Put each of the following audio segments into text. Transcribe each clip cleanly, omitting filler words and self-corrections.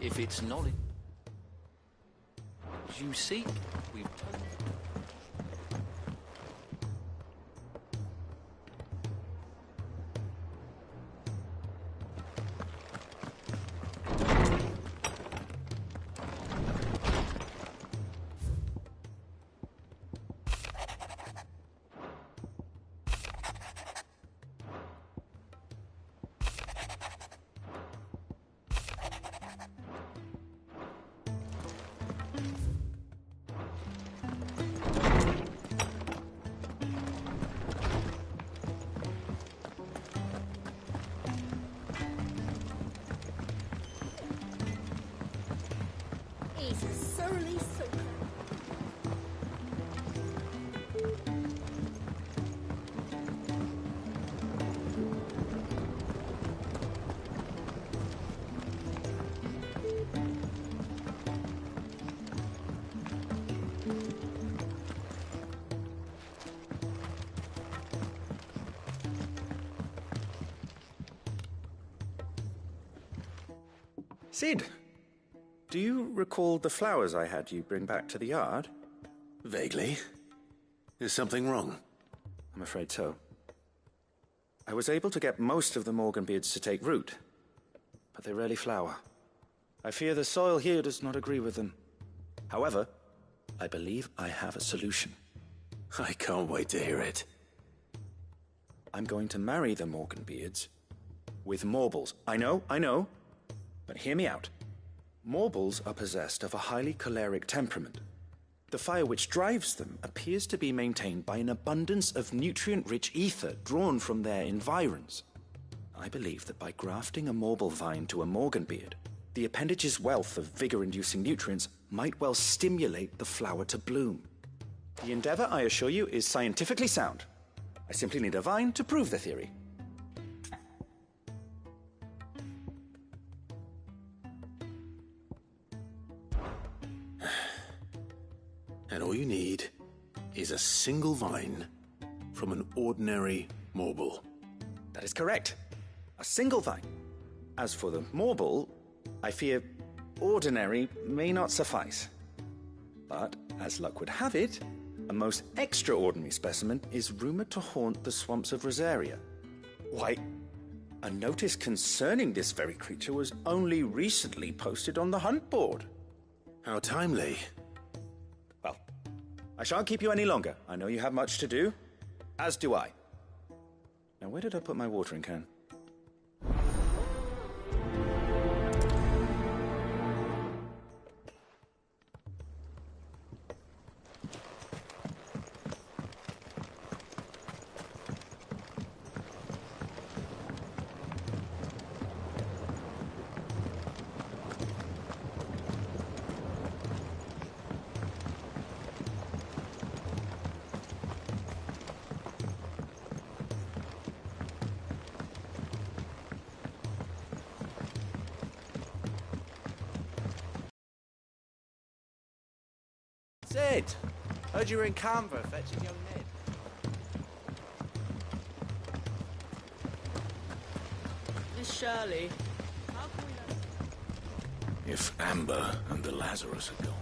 If it's knowledge you seek, we've told. He's a surly sucker. Sid, do you recall the flowers I had you bring back to the yard? Vaguely. Is something wrong? I'm afraid so. I was able to get most of the Morganbeards to take root, but they rarely flower. I fear the soil here does not agree with them. However, I believe I have a solution. I can't wait to hear it. I'm going to marry the Morganbeards with Morbles. I know, but hear me out. Morbles are possessed of a highly choleric temperament. The fire which drives them appears to be maintained by an abundance of nutrient-rich ether drawn from their environs. I believe that by grafting a Morble vine to a Morganbeard, the appendage's wealth of vigor-inducing nutrients might well stimulate the flower to bloom. The endeavor, I assure you, is scientifically sound. I simply need a vine to prove the theory. And all you need is a single vine from an ordinary Morble. That is correct. A single vine. As for the Morble, I fear ordinary may not suffice. But, as luck would have it, a most extraordinary specimen is rumored to haunt the swamps of Rosaria. Why, a notice concerning this very creature was only recently posted on the hunt board. How timely. Well, I shan't keep you any longer. I know you have much to do, as do I. Now, where did I put my watering can? Sid! Heard you were in Canberra fetching young Ned. Miss Shirley. If Amber and the Lazarus are gone.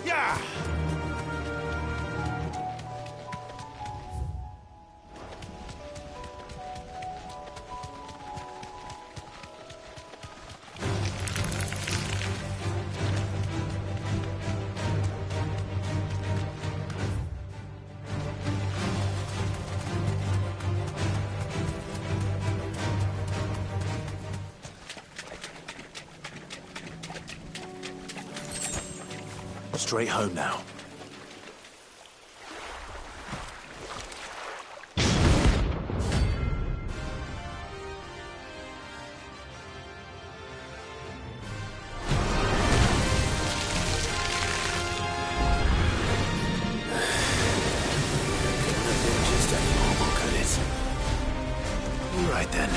Yeah! Straight home now. Just any normal, Curtis. All right then.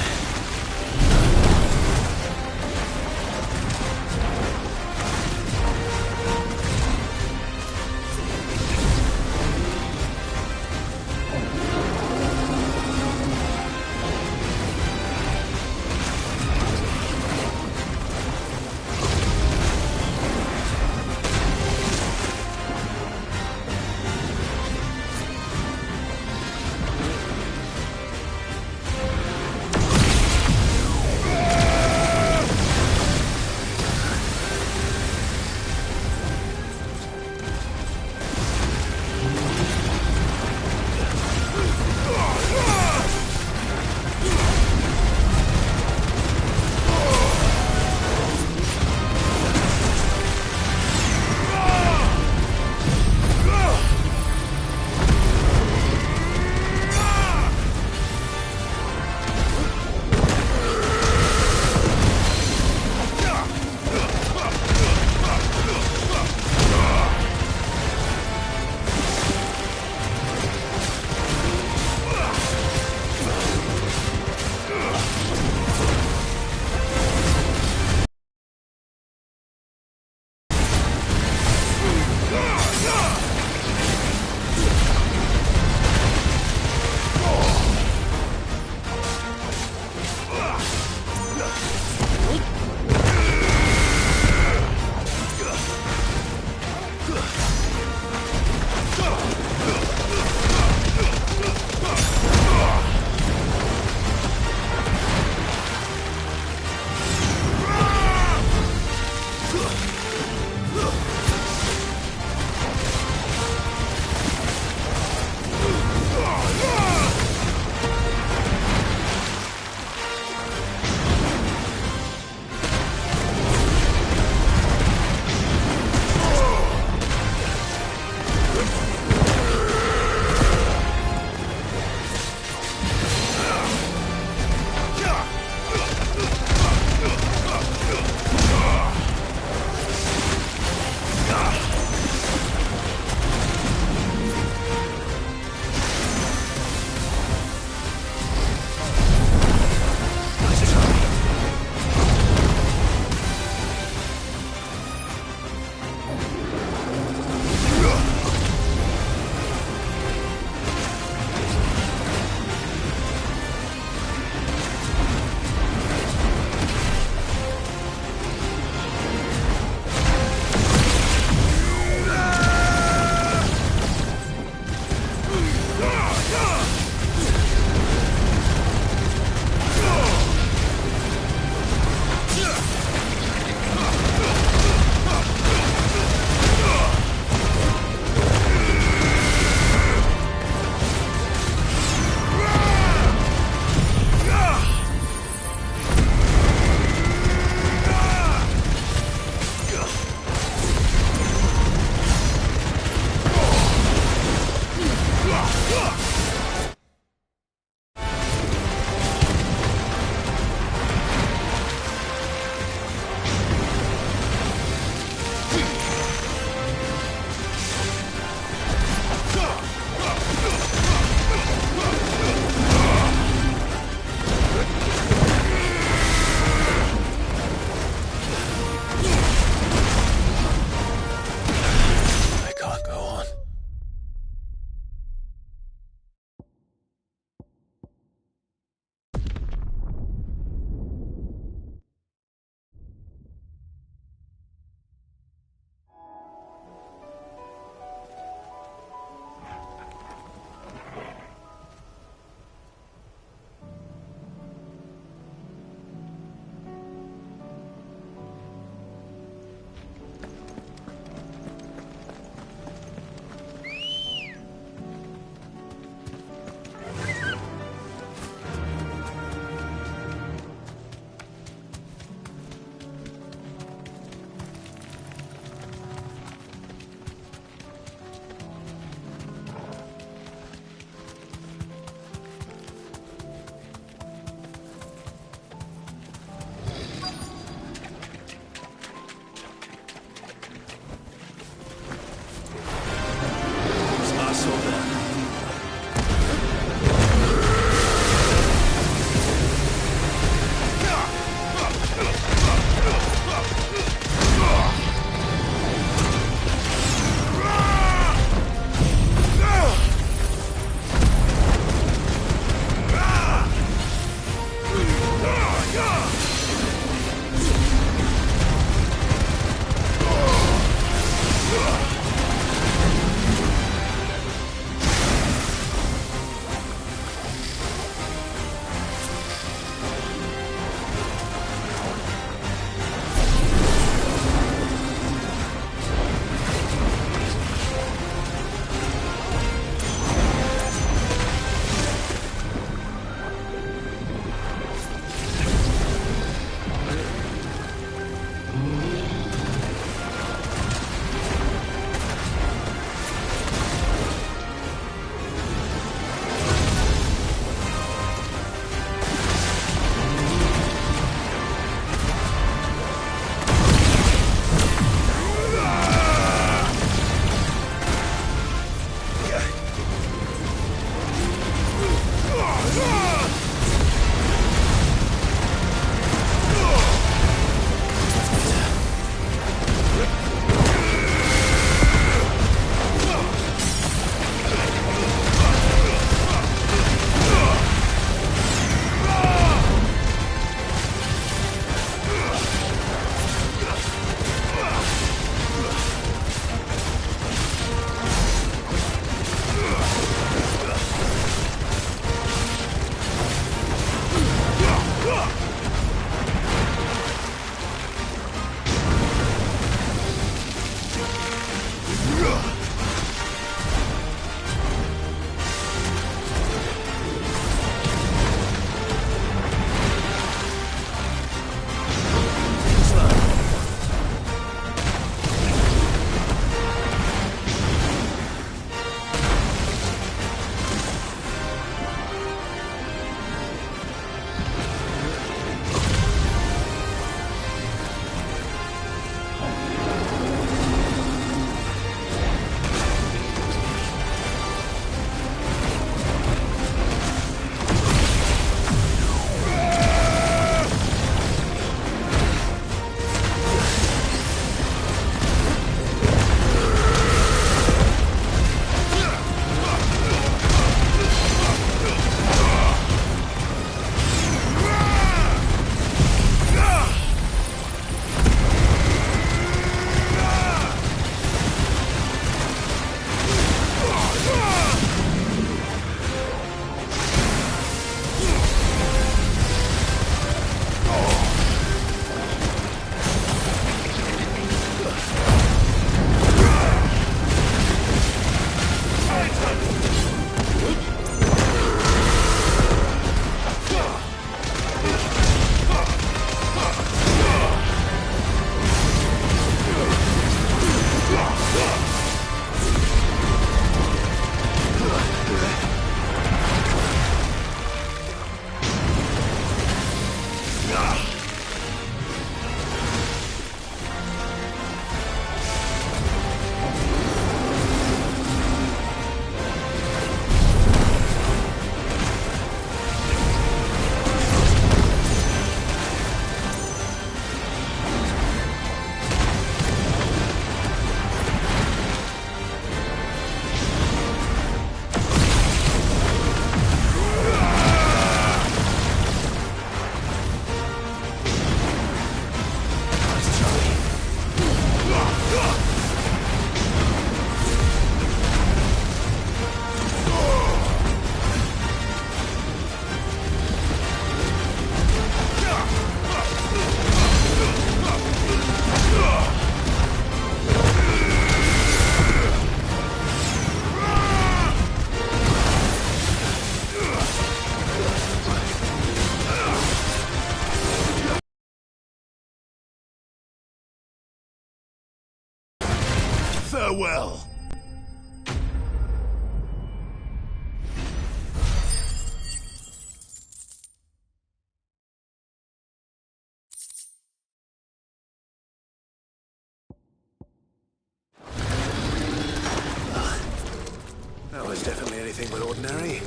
That was definitely anything but ordinary.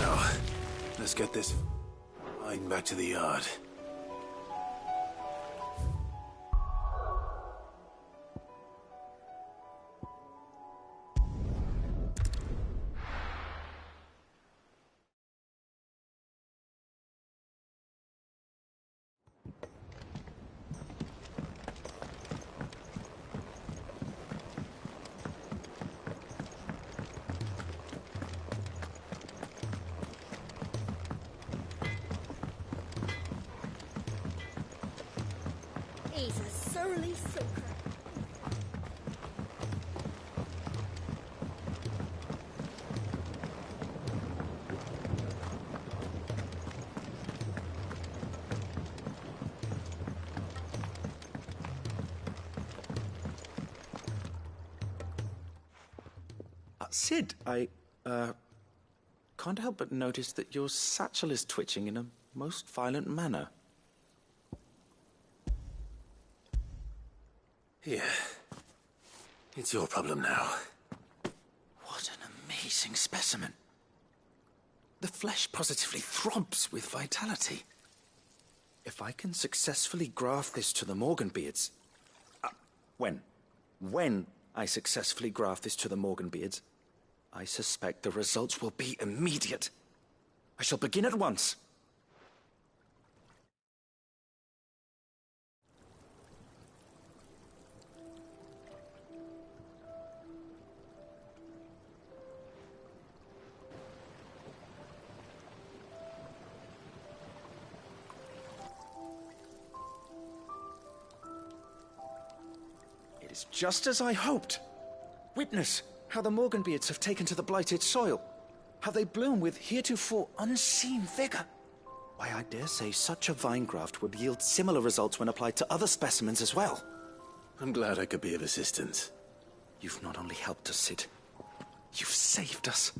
Now, let's get this fine back to the yard. He's a surly soaker. Sid, I can't help but notice that your satchel is twitching in a most violent manner. Here. It's your problem now. What an amazing specimen. The flesh positively throbs with vitality. If I can successfully graft this to the Morganbeards... When I successfully graft this to the Morganbeards, I suspect the results will be immediate. I shall begin at once. It is just as I hoped. Witness how the Morganbeards have taken to the blighted soil. How they bloom with heretofore unseen vigor. Why, I dare say such a vine graft would yield similar results when applied to other specimens as well. I'm glad I could be of assistance. You've not only helped us, Sid, you've saved us.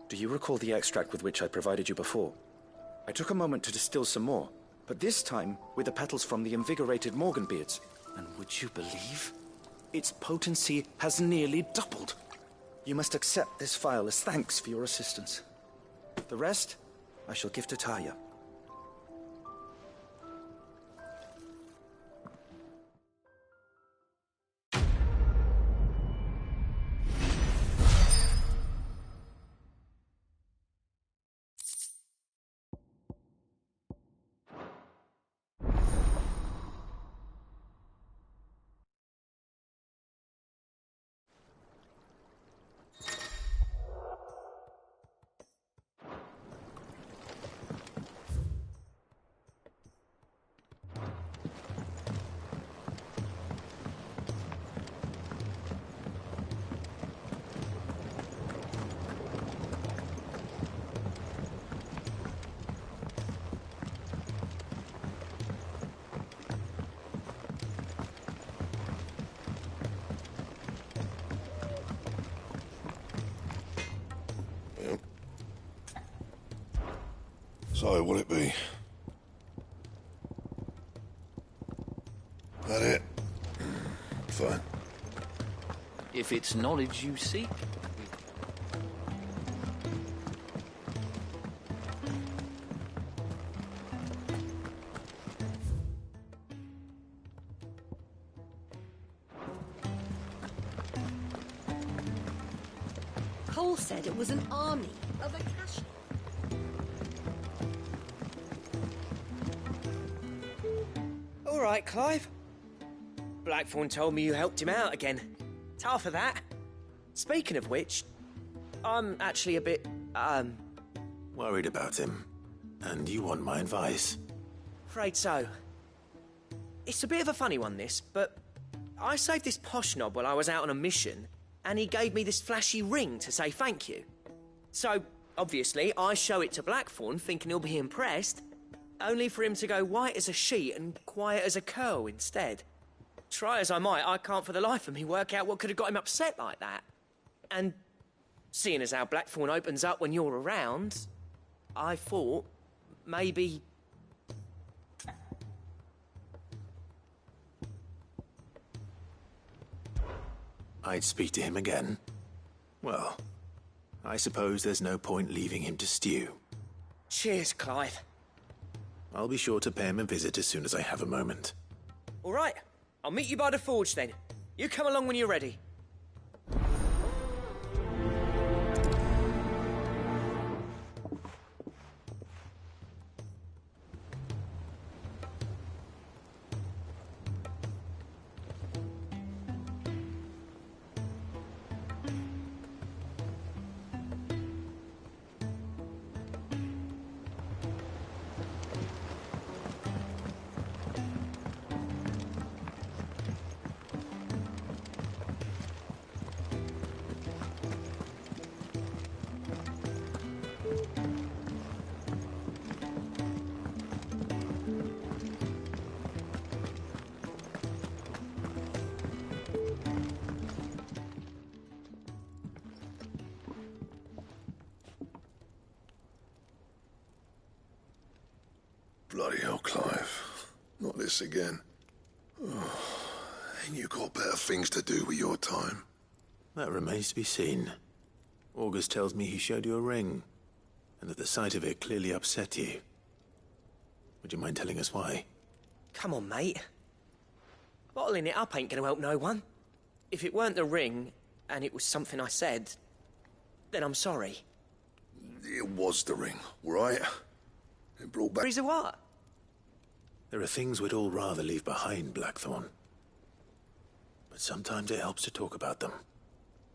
Do you recall the extract with which I provided you before? I took a moment to distill some more, but this time with the petals from the invigorated Morganbeards. And would you believe? Its potency has nearly doubled. You must accept this vial as thanks for your assistance. The rest, I shall give to Taya. So, will it be? That it? Fine. If it's knowledge you seek, Cole said it was an army of Akashi. All right, Clive. Blackthorn told me you helped him out again. Tough for that. Speaking of which, I'm actually a bit, Worried about him. And you want my advice? afraid so. It's a bit of a funny one, this, but I saved this posh knob while I was out on a mission, and he gave me this flashy ring to say thank you. So, obviously, I show it to Blackthorn, thinking he'll be impressed, only for him to go white as a sheet and quiet as a curl instead. Try as I might, I can't for the life of me work out what could have got him upset like that. And seeing as how Blackthorn opens up when you're around, I thought maybe... I'd speak to him again. Well, I suppose there's no point leaving him to stew. Cheers, Clive. I'll be sure to pay him a visit as soon as I have a moment. All right, I'll meet you by the forge then. You come along when you're ready. Bloody hell, Clive. Not this again. Oh, ain't you got better things to do with your time? That remains to be seen. August tells me he showed you a ring, and that the sight of it clearly upset you. Would you mind telling us why? Come on, mate. Bottling it up ain't gonna help no one. If it weren't the ring, and it was something I said, then I'm sorry. It was the ring, right? It brought back... Worries of what? There are things we'd all rather leave behind, Blackthorn. But sometimes it helps to talk about them.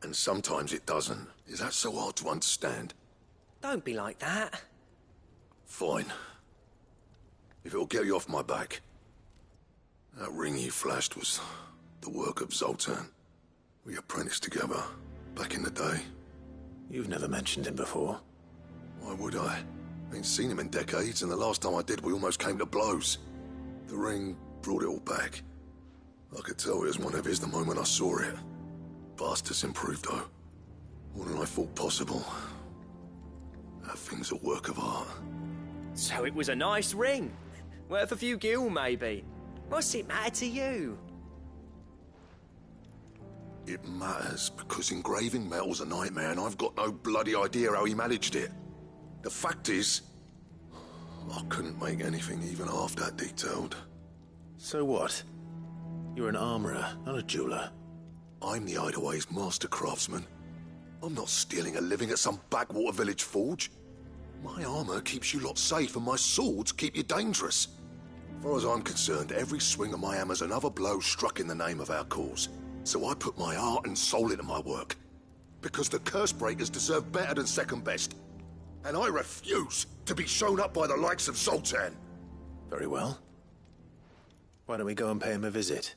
And sometimes it doesn't. Is that so hard to understand? Don't be like that. Fine. If it'll get you off my back. That ring you flashed was the work of Zoltan. We apprenticed together, back in the day. You've never mentioned him before. Why would I? Ain't seen him in decades, and the last time I did, we almost came to blows. The ring brought it all back. I could tell it was one of his the moment I saw it. Bastard's improved, though. More than I thought possible. That thing's a work of art. So it was a nice ring. Worth a few gil, maybe. What's it matter to you? It matters because engraving metal's a nightmare, and I've got no bloody idea how he managed it. The fact is, I couldn't make anything even half that detailed. So what? You're an armorer, not a jeweler. I'm the Hideaway's master craftsman. I'm not stealing a living at some backwater village forge. My armor keeps you lot safe, and my swords keep you dangerous. As far as I'm concerned, every swing of my hammer's another blow struck in the name of our cause. So I put my heart and soul into my work. Because the Cursebreakers deserve better than second best. And I refuse to be shown up by the likes of Zoltan. Very well. Why don't we go and pay him a visit?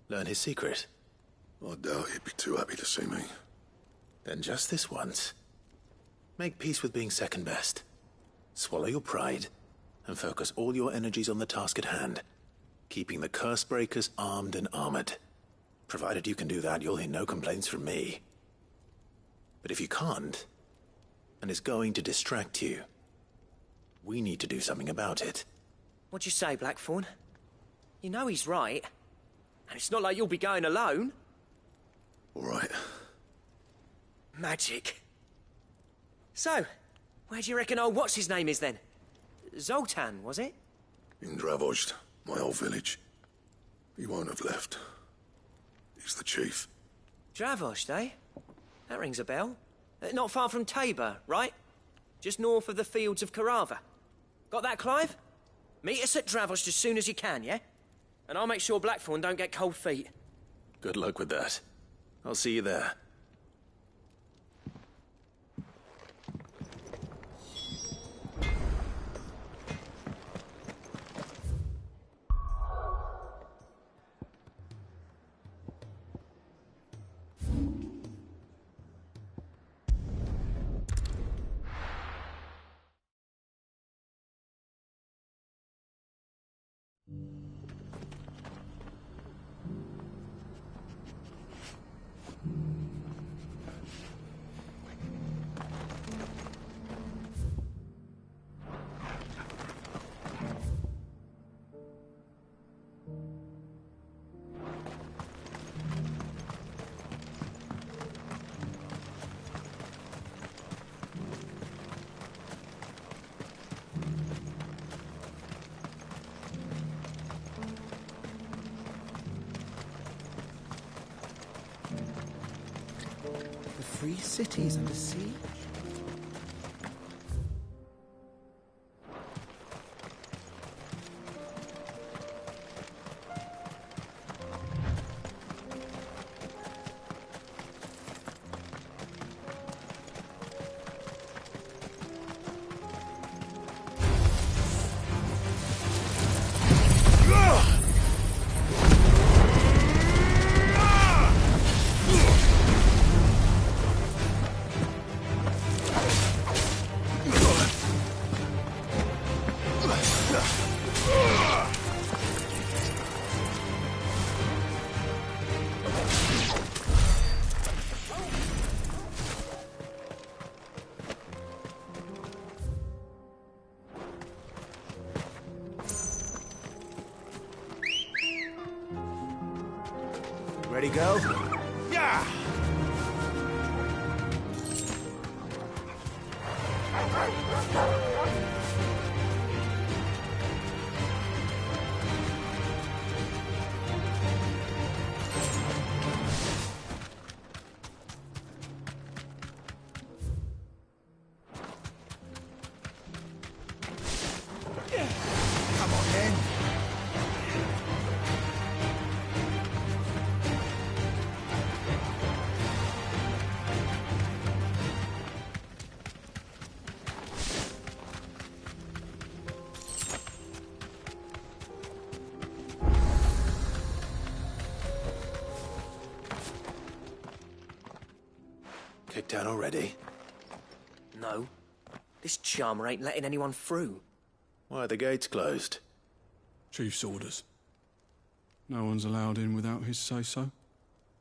Learn his secret. I doubt he'd be too happy to see me. Then just this once. Make peace with being second best. Swallow your pride, and focus all your energies on the task at hand. Keeping the Cursebreakers armed and armored. Provided you can do that, you'll hear no complaints from me. But if you can't, and it's going to distract you, we need to do something about it. What'd you say, Blackthorn? You know he's right. And it's not like you'll be going alone. All right. Magic. So, where do you reckon old what's-his-name is then? Zoltan, was it? In Dravozd, my old village. He won't have left. He's the chief. Dravozd, eh? That rings a bell. Not far from Tabor, right? Just north of the fields of Carava. Got that, Clive? Meet us at Dravozd as soon as you can, yeah? And I'll make sure Blackthorn don't get cold feet. Good luck with that. I'll see you there. 3 cities under siege? Ready, go? Yeah! Come on, then. Kicked down already? No. This charmer ain't letting anyone through. Why are the gates closed? Chief's orders. No one's allowed in without his say-so.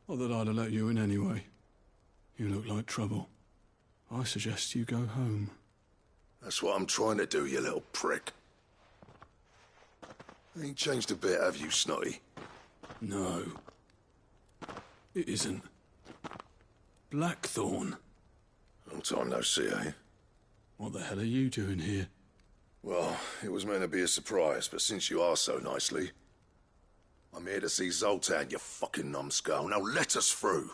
Not that I'd have let you in anyway. You look like trouble. I suggest you go home. That's what I'm trying to do, you little prick. Ain't changed a bit, have you, Snotty? No. It isn't. Blackthorn. Long time no see, eh? What the hell are you doing here? Well, it was meant to be a surprise, but since you are so nicely, I'm here to see Zoltan, you fucking numbskull. Now let us through.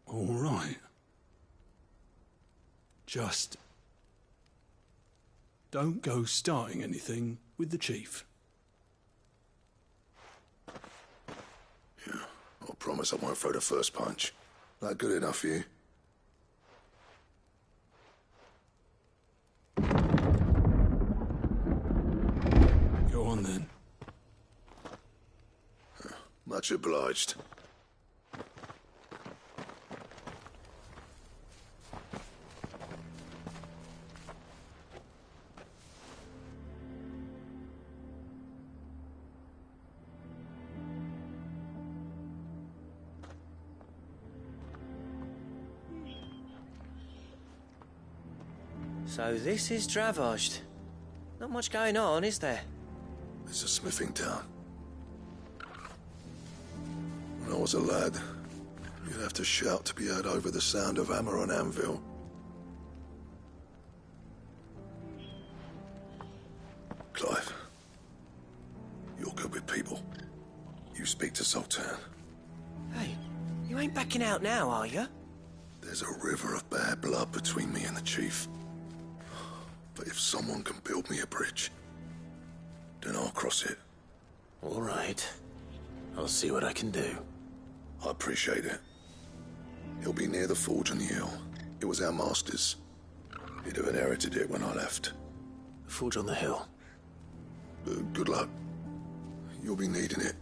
All right. Just don't go starting anything with the chief. Yeah, I promise I won't throw the first punch. That good enough for you? Go on then. Much obliged. So this is Dravozd. Not much going on, is there? It's a smithing town. When I was a lad, you'd have to shout to be heard over the sound of hammer on anvil. Clive, you're good with people. You speak to Zoltan. Hey, you ain't backing out now, are you? There's a river of bad blood between me and the chief. But if someone can build me a bridge, then I'll cross it. All right. I'll see what I can do. I appreciate it. He'll be near the forge on the hill. It was our master's. He'd have inherited it when I left. The forge on the hill. Good luck. You'll be needing it.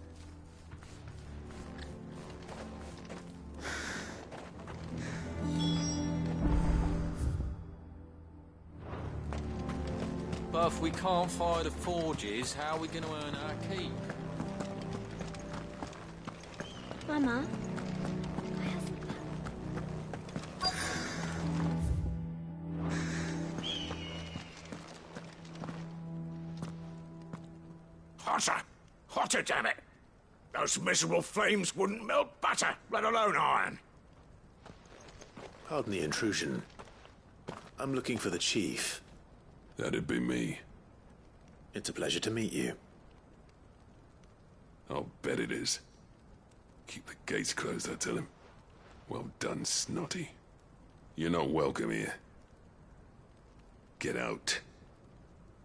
But if we can't fire the forges, how are we going to earn our keep? Mama. Hotter! Hotter, damn it! Those miserable flames wouldn't melt butter, let alone iron. Pardon the intrusion. I'm looking for the chief. That'd be me. It's a pleasure to meet you. I'll bet it is. Keep the gates closed, I tell him. Well done, Snotty. You're not welcome here. Get out.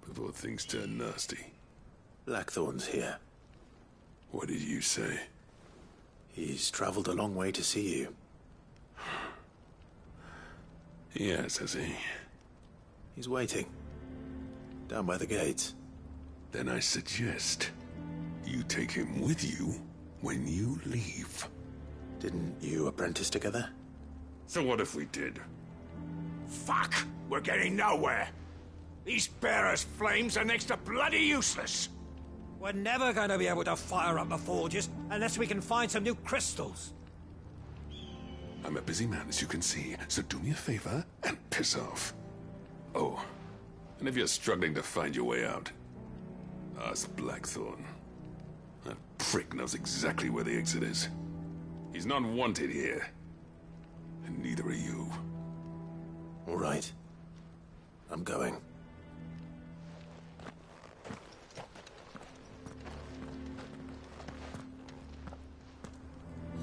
Before things turn nasty. Blackthorn's here. What did you say? He's traveled a long way to see you. Yes, has he? He's waiting. Down by the gates. Then I suggest you take him with you when you leave. Didn't you apprentice together? So what if we did? Fuck! We're getting nowhere. These bearers' flames are next to bloody useless. We're never going to be able to fire up the forges unless we can find some new crystals. I'm a busy man, as you can see, so do me a favor and piss off. Oh, and if you're struggling to find your way out, ask Blackthorn. That prick knows exactly where the exit is. He's not wanted here. And neither are you. All right. I'm going.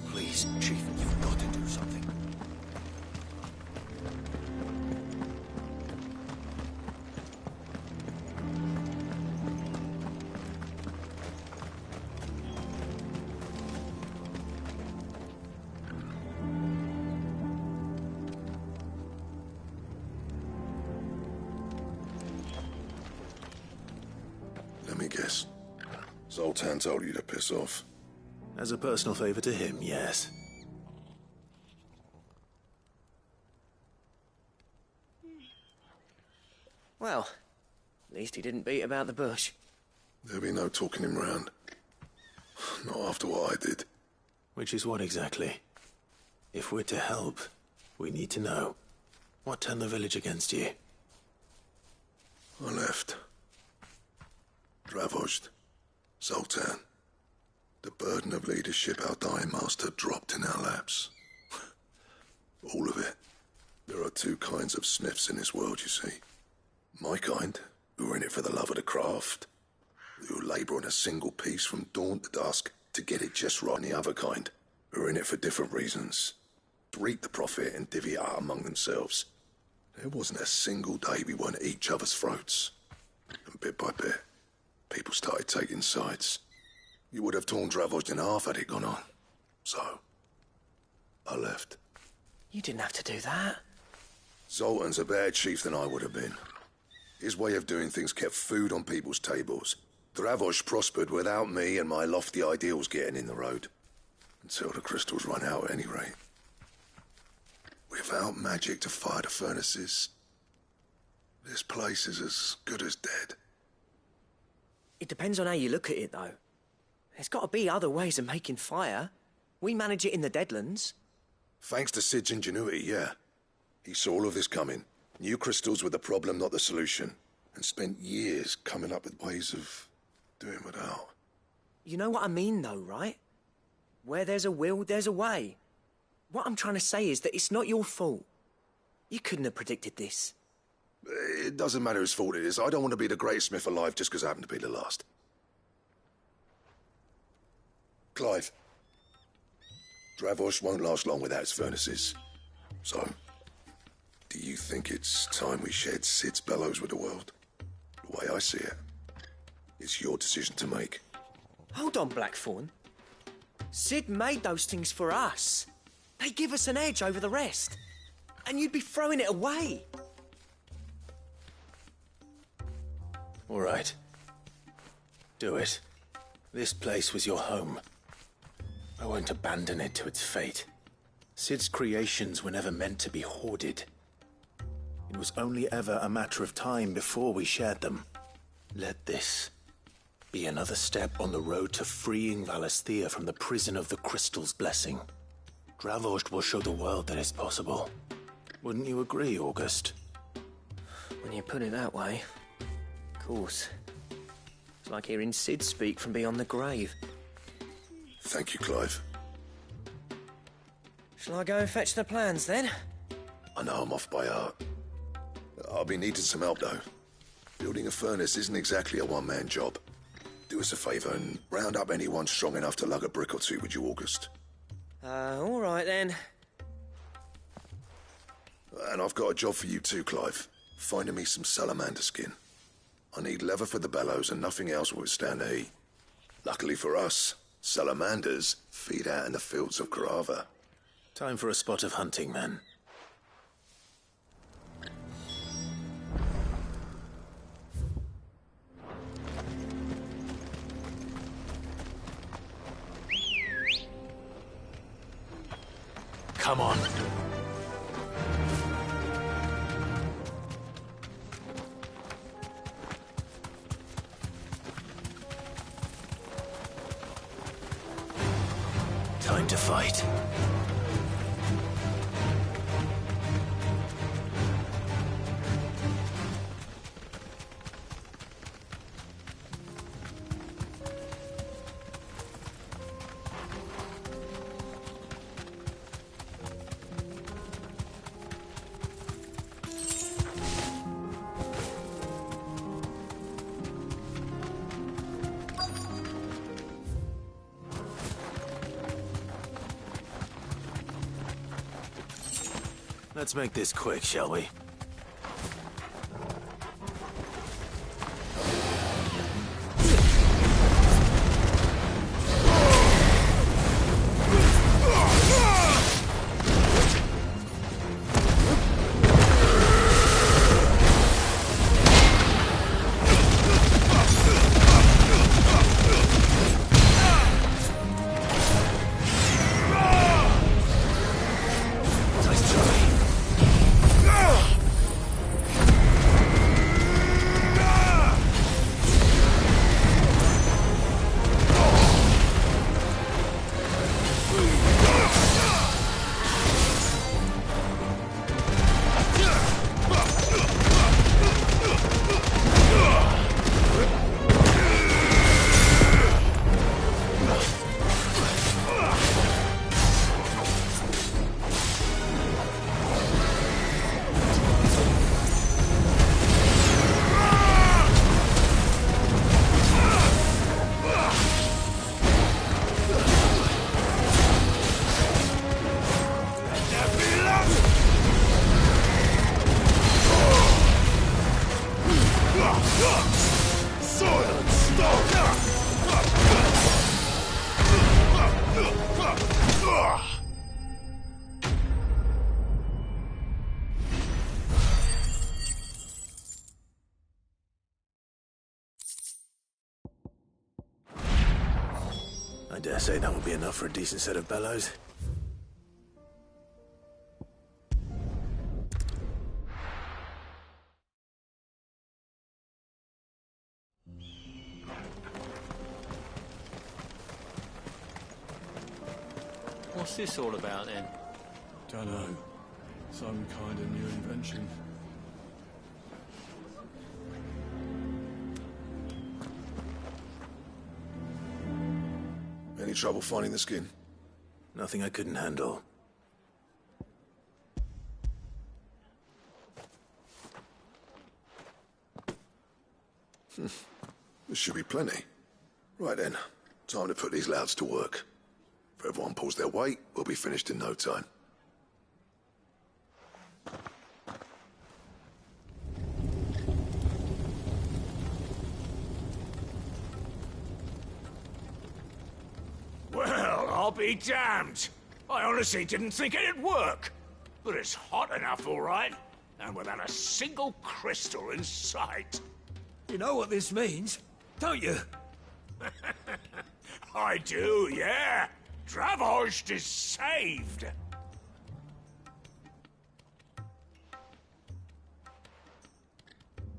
Please, Chief, you've got to do something. Let me guess. Zoltan told you to piss off. As a personal favor to him, yes. Well, at least he didn't beat about the bush. There'll be no talking him round. Not after what I did. Which is what exactly? If we're to help, we need to know. What turned the village against you? I left. Dravozd. Zoltan. The burden of leadership our dying master dropped in our laps. All of it. There are two kinds of smiths in this world, you see. My kind, who are in it for the love of the craft, who labour on a single piece from dawn to dusk to get it just right, and the other kind, who are in it for different reasons, to reap the profit and divvy it out among themselves. There wasn't a single day we weren't at each other's throats. And bit by bit, people started taking sides. You would have torn Dravozd in half had it gone on. So, I left. You didn't have to do that. Zoltan's a better chief than I would have been. His way of doing things kept food on people's tables. Dravozd prospered without me and my lofty ideals getting in the road. Until the crystals run out at any rate. Without magic to fire the furnaces, this place is as good as dead. It depends on how you look at it, though. There's got to be other ways of making fire. We manage it in the Deadlands. Thanks to Sid's ingenuity, yeah. He saw all of this coming. Knew crystals were the problem, not the solution. And spent years coming up with ways of doing without. You know what I mean, though, right? Where there's a will, there's a way. What I'm trying to say is that it's not your fault. You couldn't have predicted this. It doesn't matter whose fault it is. I don't want to be the greatest smith alive just because I happen to be the last. Clive. Dravozd won't last long without its furnaces. So, do you think it's time we shared Sid's bellows with the world? The way I see it, it's your decision to make. Hold on, Blackthorn. Sid made those things for us. They give us an edge over the rest. And you'd be throwing it away. All right. Do it. This place was your home. I won't abandon it to its fate. Sid's creations were never meant to be hoarded. It was only ever a matter of time before we shared them. Let this be another step on the road to freeing Valisthea from the prison of the Crystal's blessing. Dravozd will show the world that it's possible. Wouldn't you agree, August? When you put it that way, of course. It's like hearing Sid speak from beyond the grave. Thank you, Clive. Shall I go and fetch the plans, then? I know I'm off by heart. I'll be needing some help, though. Building a furnace isn't exactly a one-man job. Do us a favour and round up anyone strong enough to lug a brick or two, would you, August? All right, then. And I've got a job for you too, Clive. Finding me some salamander skin. I need leather for the bellows and nothing else will withstand the heat. Luckily for us, salamanders feed out in the fields of Grava. Time for a spot of hunting, then. Come on. Time to fight. Let's make this quick, shall we? I dare say that will be enough for a decent set of bellows. What's this all about then? Dunno. Some kind of new invention. Any trouble finding the skin? Nothing I couldn't handle. This should be plenty. Right then, time to put these louds to work. If everyone pulls their weight, we'll be finished in no time. Well, I'll be damned. I honestly didn't think it'd work. But it's hot enough, all right. And without a single crystal in sight. You know what this means, don't you? I do, yeah. Dravost is saved.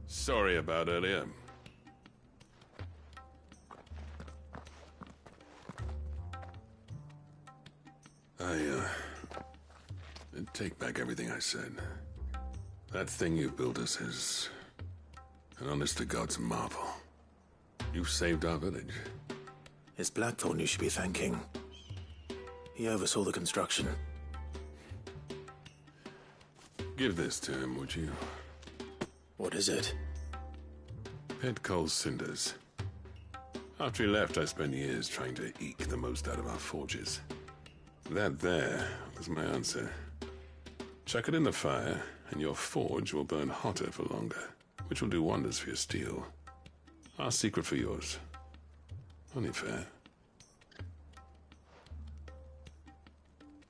Sorry about earlier. I take back everything I said. That thing you built us is an honest-to-God's marvel. You saved our village. It's Blackthorn you should be thanking. He oversaw the construction. Give this to him, would you? What is it? Pet Cole's cinders. After he left, I spent years trying to eke the most out of our forges. That there was my answer. Chuck it in the fire, and your forge will burn hotter for longer, which will do wonders for your steel. Our secret for yours. Only fair.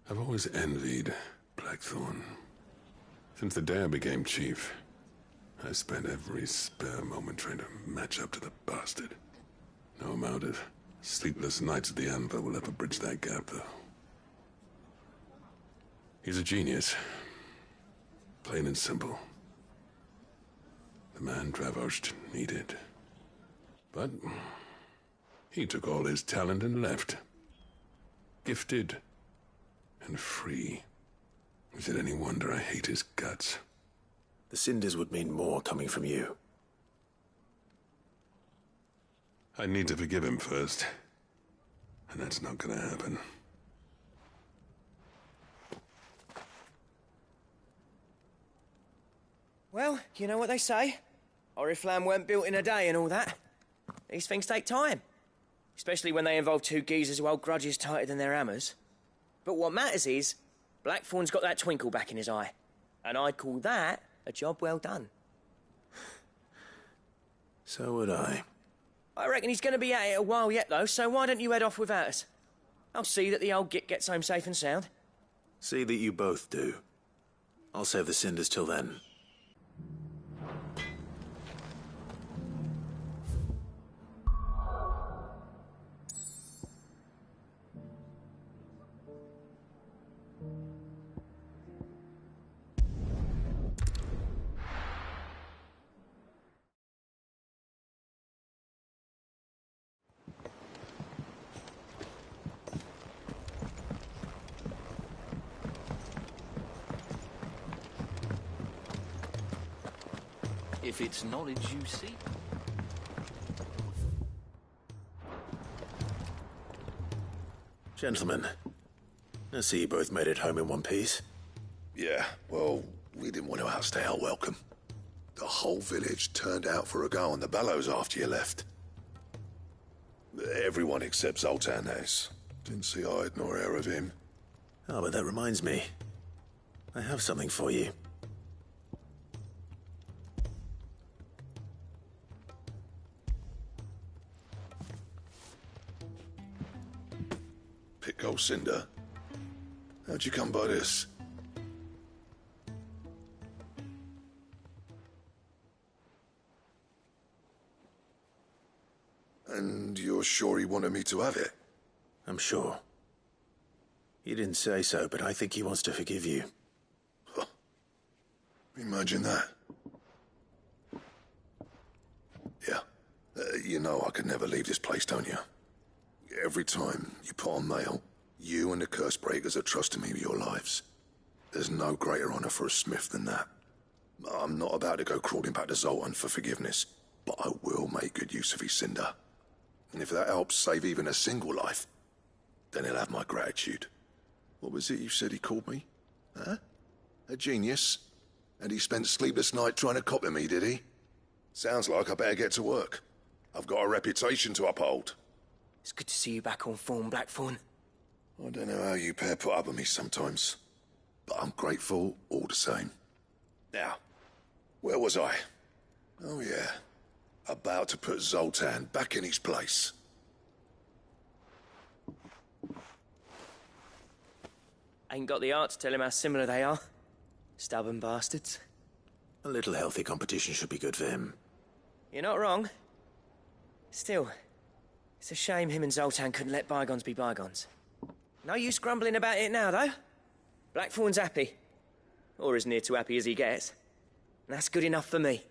I've always envied Blackthorn. Since the day I became chief, I spent every spare moment trying to match up to the bastard. No amount of sleepless nights at the Anvil will ever bridge that gap, though. He's a genius. Plain and simple. The man Dravost needed. But he took all his talent and left. Gifted and free. Is it any wonder I hate his guts? The cinders would mean more coming from you. I need to forgive him first. And that's not gonna happen. Well, you know what they say. Oriflamme weren't built in a day and all that. These things take time. Especially when they involve two geezers who hold grudges tighter than their hammers. But what matters is, Blackthorn's got that twinkle back in his eye. And I'd call that a job well done. So would I. I reckon he's going to be at it a while yet, though, so why don't you head off without us? I'll see that the old git gets home safe and sound. See that you both do. I'll save the cinders till then. If it's knowledge you seek. Gentlemen, I see you both made it home in one piece. Yeah, well, we didn't want to outstay our welcome. The whole village turned out for a go on the bellows after you left. Everyone except Zoltan has. Didn't see hide nor hair of him. Oh, but that reminds me. I have something for you. Pick Cinder. How'd you come by this? And you're sure he wanted me to have it? I'm sure. He didn't say so, but I think he wants to forgive you. Huh. Imagine that. Yeah. You know I could never leave this place, don't you? Every time you put on mail, you and the Cursebreakers are trusting me with your lives. There's no greater honor for a smith than that. I'm not about to go crawling back to Zoltan for forgiveness, but I will make good use of his cinder. And if that helps save even a single life, then he'll have my gratitude. What was it you said he called me? Huh? A genius? And he spent sleepless night trying to copy me, did he? Sounds like I better get to work. I've got a reputation to uphold. It's good to see you back on form, Blackthorn. I don't know how you pair put up with me sometimes, but I'm grateful all the same. Now, where was I? Oh yeah, about to put Zoltan back in his place. Ain't got the art to tell him how similar they are. Stubborn bastards. A little healthy competition should be good for him. You're not wrong. Still, it's a shame him and Zoltan couldn't let bygones be bygones. No use grumbling about it now, though. Blackthorn's happy. Or as near to happy as he gets. And that's good enough for me.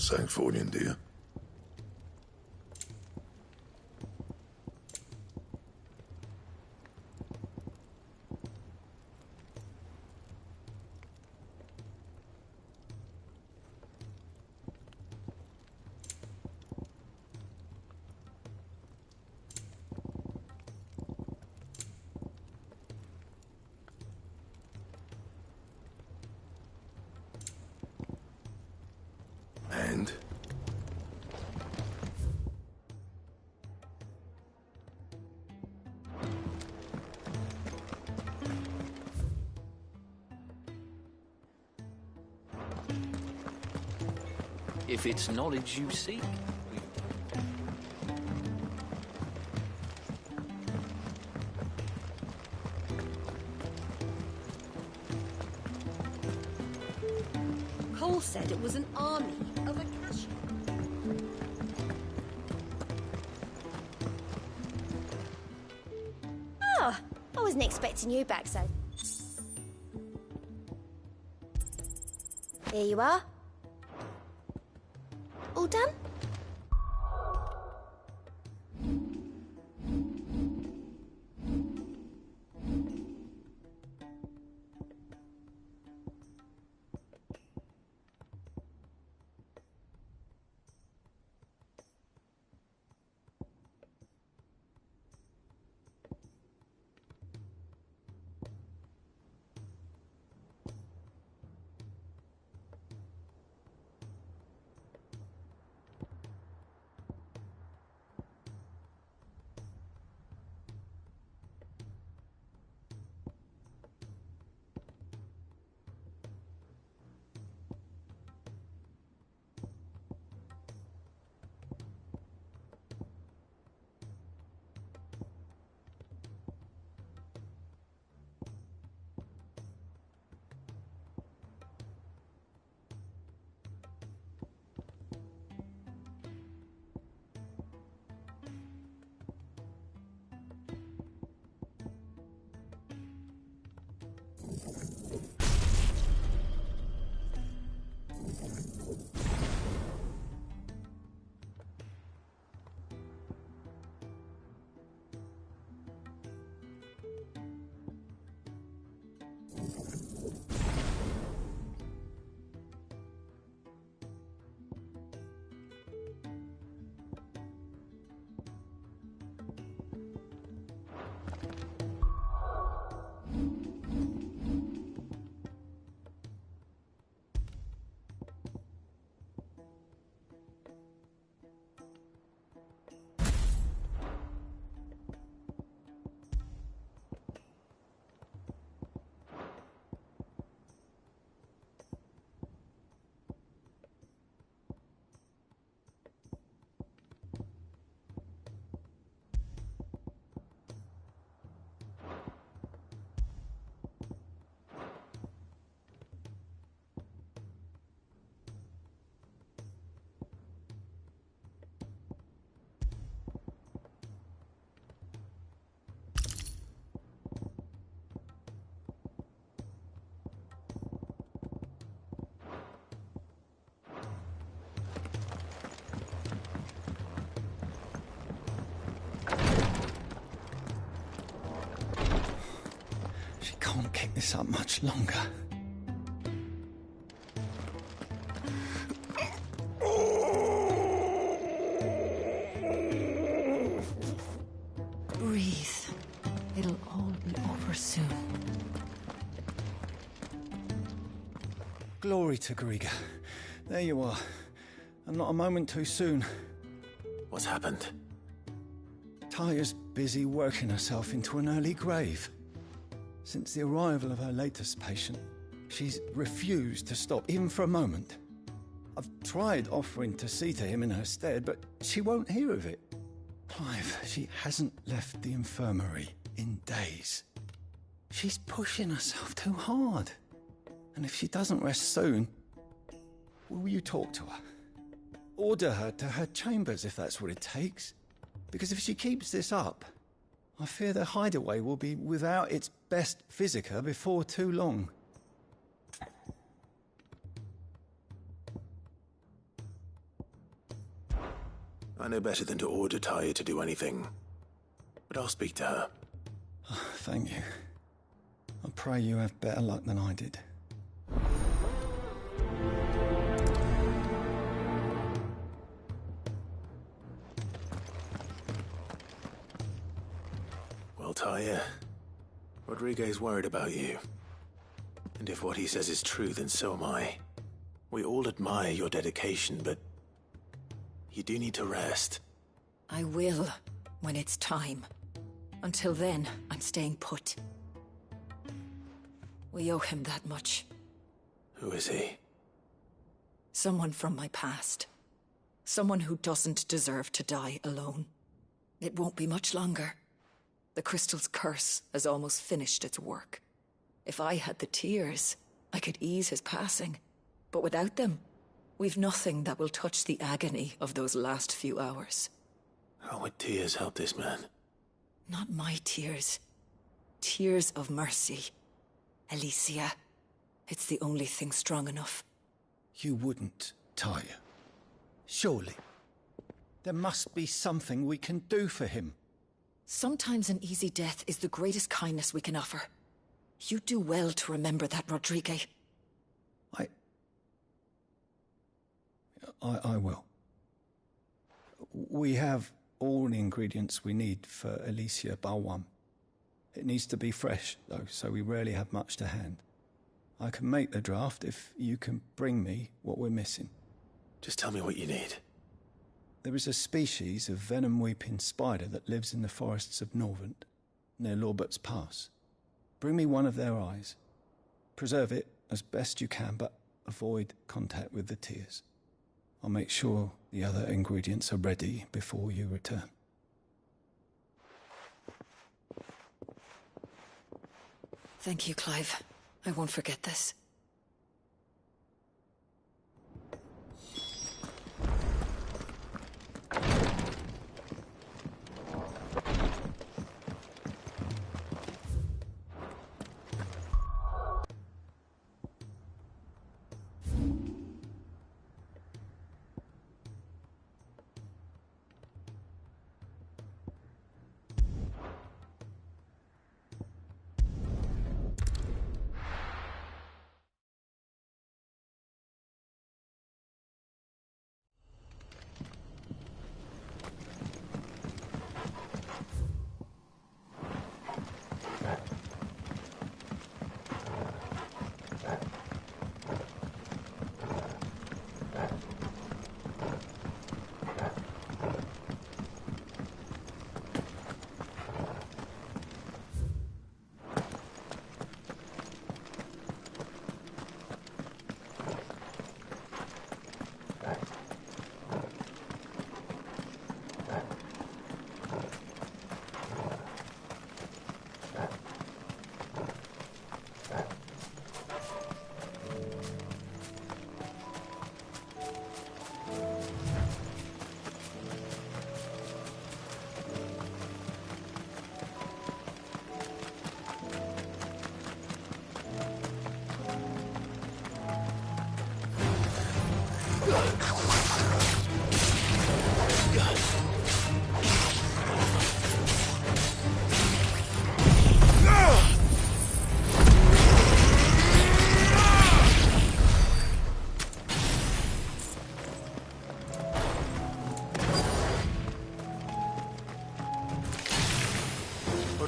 St. Fornian, do you? If it's knowledge you seek. Cole said it was an army of Akasha. Oh, I wasn't expecting you back, so. Here you are. All done? Can't keep this up much longer. Breathe. It'll all be over soon. Glory to Griga. There you are. And not a moment too soon. What's happened? Taya's busy working herself into an early grave. Since the arrival of her latest patient, she's refused to stop, even for a moment. I've tried offering to see to him in her stead, but she won't hear of it. Clive, she hasn't left the infirmary in days. She's pushing herself too hard. And if she doesn't rest soon, will you talk to her? Order her to her chambers if that's what it takes. Because if she keeps this up, I fear the hideaway will be without its best physica before too long. I know better than to order Taya to do anything. But I'll speak to her. Oh, thank you. I pray you have better luck than I did. Well, Taya, Rodriguez worried about you. And if what he says is true, then so am I. We all admire your dedication, but you do need to rest. I will, when it's time. Until then, I'm staying put. We owe him that much. Who is he? Someone from my past. Someone who doesn't deserve to die alone. It won't be much longer. The crystal's curse has almost finished its work. If I had the tears, I could ease his passing. But without them, we've nothing that will touch the agony of those last few hours. How would tears help this man? Not my tears. Tears of mercy. Alicia. It's the only thing strong enough. You wouldn't, Talia. Surely. There must be something we can do for him. Sometimes an easy death is the greatest kindness we can offer. You do well to remember that, Rodrigue. I will. We have all the ingredients we need for Alicia Balwam. It needs to be fresh, though, so we rarely have much to hand. I can make the draft if you can bring me what we're missing. Just tell me what you need. There is a species of venom-weeping spider that lives in the forests of Norvent, near Lorbert's Pass. Bring me one of their eyes. Preserve it as best you can, but avoid contact with the tears. I'll make sure the other ingredients are ready before you return. Thank you, Clive. I won't forget this.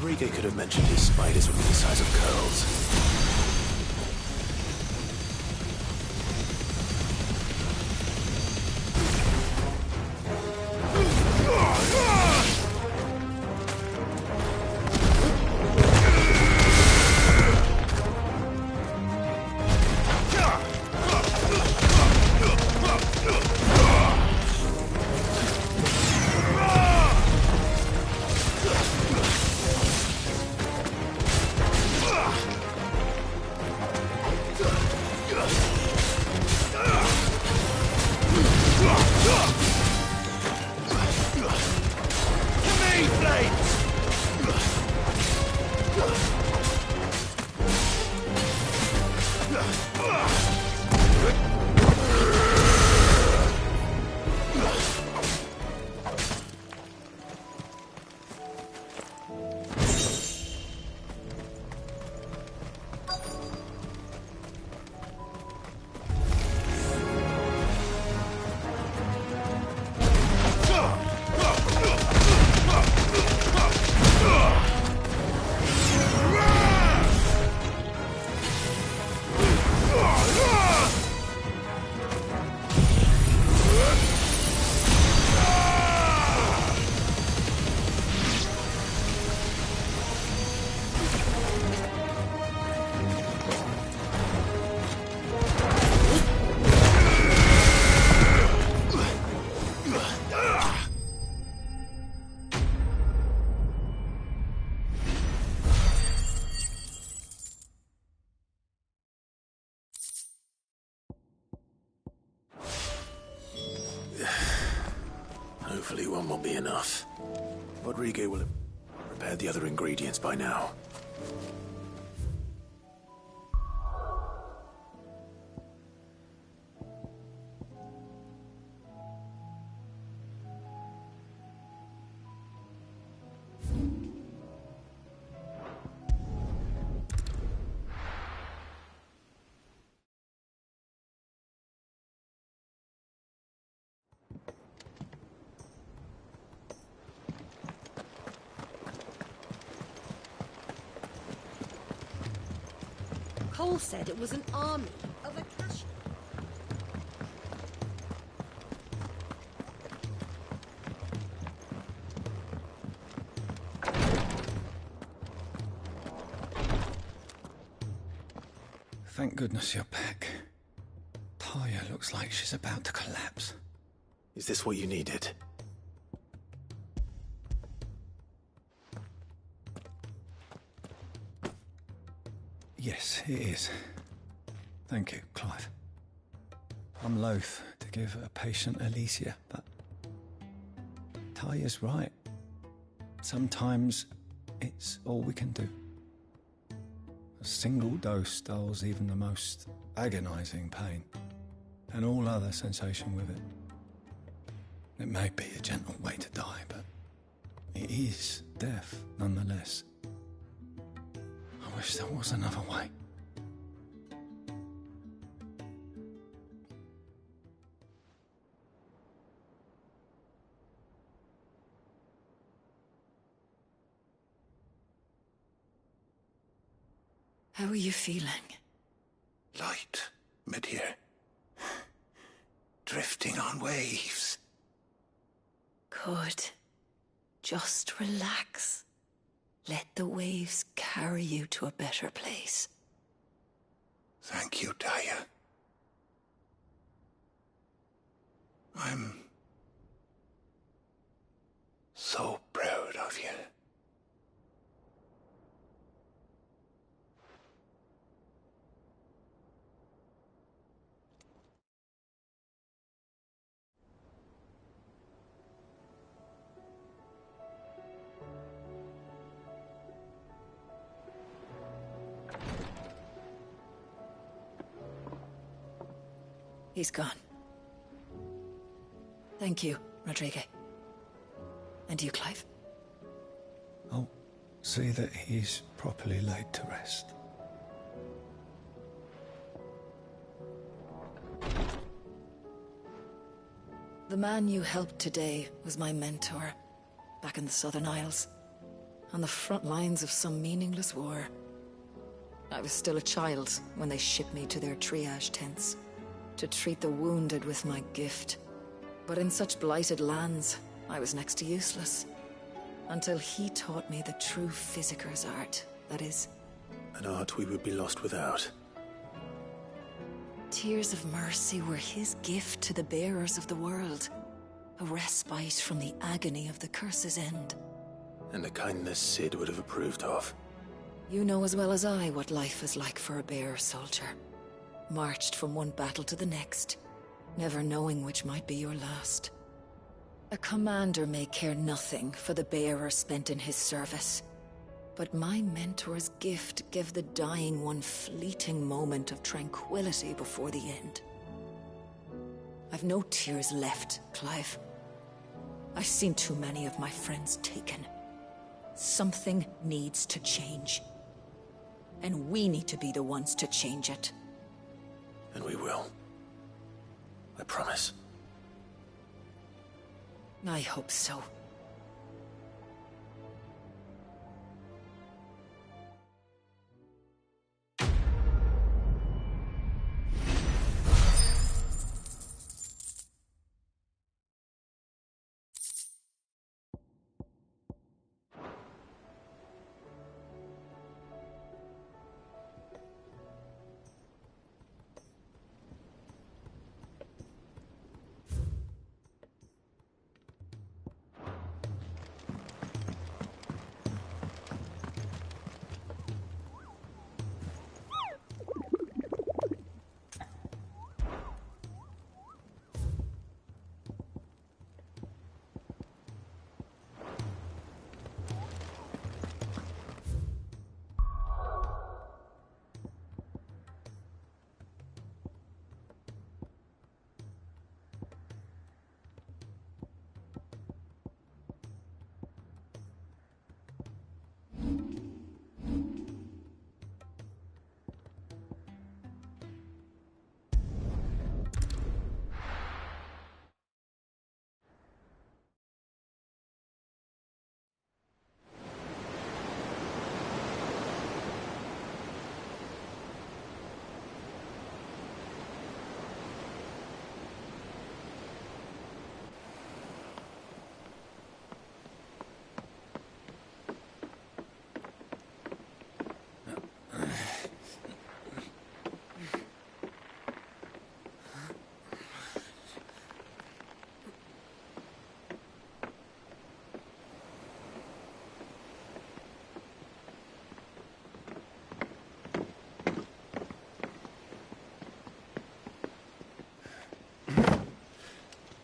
Rodrigue could have mentioned his spiders would be the size of curls. Hopefully one will be enough. Rodrigo will have prepared the other ingredients by now. Cole said it was an army of Akasha. Thank goodness you're back. Taya looks like she's about to collapse. Is this what you needed? Yes, it is. Thank you, Clive. I'm loath to give a patient Alicia, but Taya's right. Sometimes it's all we can do. A single dose dulls even the most agonizing pain, and all other sensation with it. It may be a gentle way to die, but it is death nonetheless. I wish there was another way. How are you feeling? Light, mid-here. Drifting on waves. Good. Just relax. Let the waves carry you to a better place. Thank you, Taya. I'm so proud of you. He's gone. Thank you, Rodrigo. And you, Clive? I'll see that he's properly laid to rest. The man you helped today was my mentor, back in the Southern Isles, on the front lines of some meaningless war. I was still a child when they shipped me to their triage tents, to treat the wounded with my gift. But in such blighted lands, I was next to useless. Until he taught me the true physicker's art, that is. An art we would be lost without. Tears of mercy were his gift to the bearers of the world. A respite from the agony of the curse's end. And a kindness Sid would have approved of. You know as well as I what life is like for a bearer soldier. Marched from one battle to the next, never knowing which might be your last. A commander may care nothing for the bearer spent in his service, but my mentor's gift gave the dying one fleeting moment of tranquility before the end. I've no tears left, Clive. I've seen too many of my friends taken. Something needs to change. And we need to be the ones to change it. And we will. I promise. I hope so.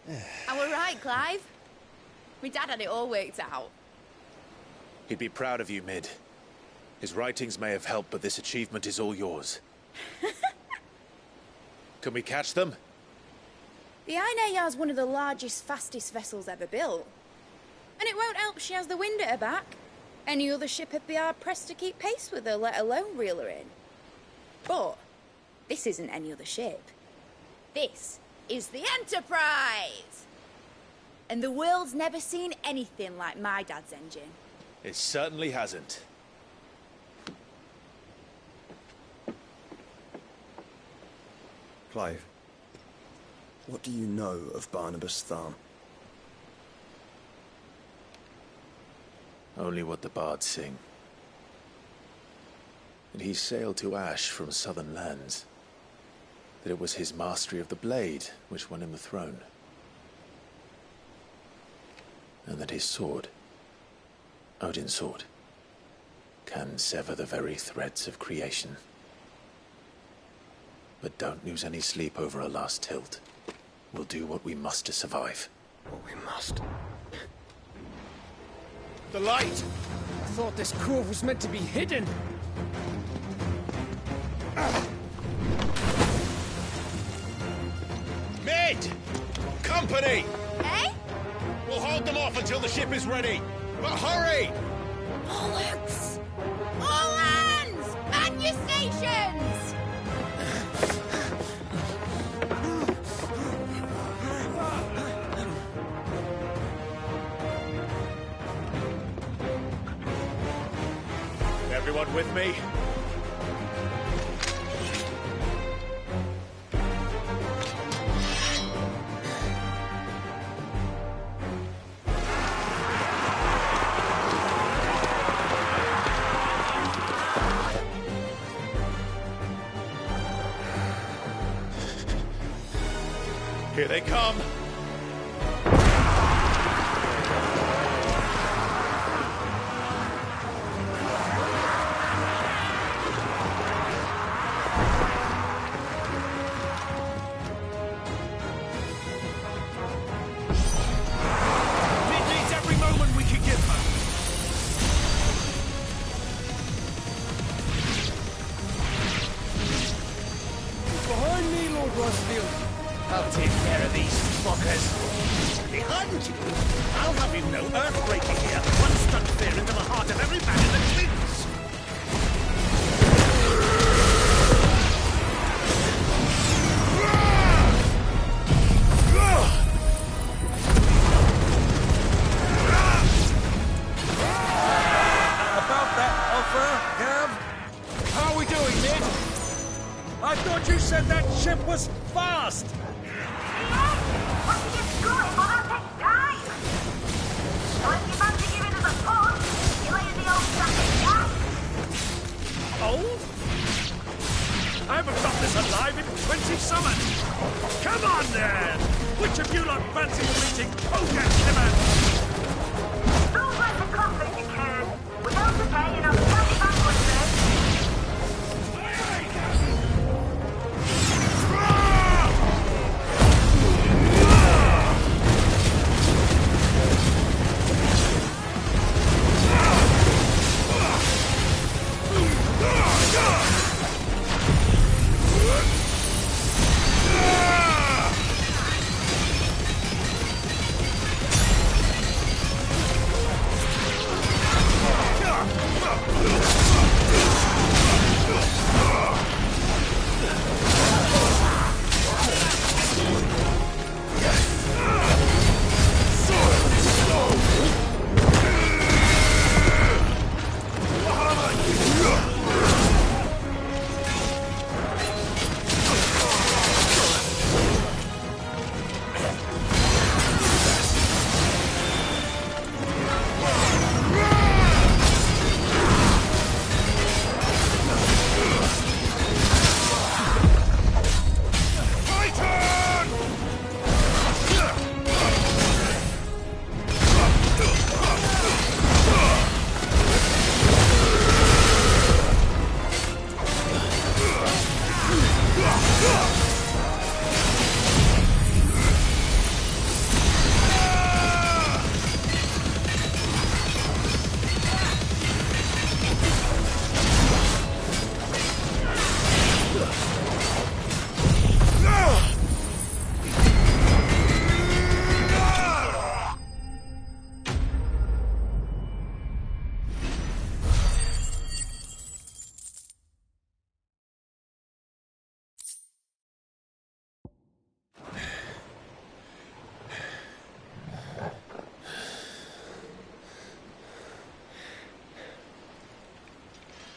I were right, Clive. My dad had it all worked out. He'd be proud of you, Mid. His writings may have helped, but this achievement is all yours. Can we catch them? The Ainayar's one of the largest, fastest vessels ever built. And it won't help she has the wind at her back. Any other ship would be hard-pressed to keep pace with her, let alone reel her in. But this isn't any other ship. This is the Enterprise! And the world's never seen anything like my dad's engine. It certainly hasn't. Clive, what do you know of Barnabas Tharn? Only what the bards sing. That he sailed to Ash from southern lands. That it was his mastery of the blade which won him the throne. And that his sword, Odin's sword, can sever the very threads of creation. But don't lose any sleep over a last tilt. We'll do what we must to survive. What we must. The light! I thought this cove was meant to be hidden. Mid! Company! Eh? We'll hold them off until the ship is ready. But hurry! Bollocks! All hands! Man your stations! Everyone with me? Here they come! Behind me, Lord Rosfield. I'll take care of these fuckers. Behind you? I'll have you know earthbreaking here. One struck fear into the heart of every man in the twins. About that offer, Gav? How are we doing, Mid? I thought you said that ship was fast! Old? I haven't got this alive in 20 summers. Come on, then! Which of you lot fancy meeting Pogan Kimmer? Don't let the comfort you can. Without the pay, and I'll tell you backwards, then.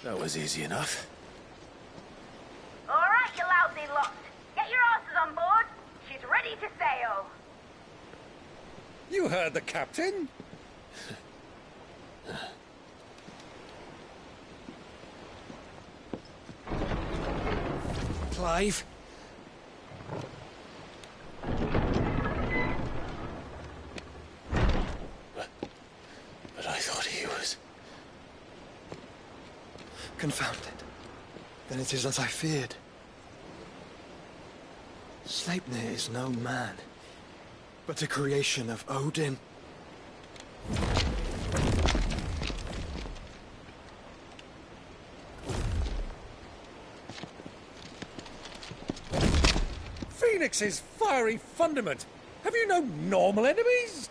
That was easy enough. All right, you lousy lot. Get your asses on board. She's ready to sail. You heard the captain. Clive. But I thought he was... Confounded. Then it is as I feared. Sleipnir is no man, but a creation of Odin. Phoenix's fiery fundament. Have you no normal enemies?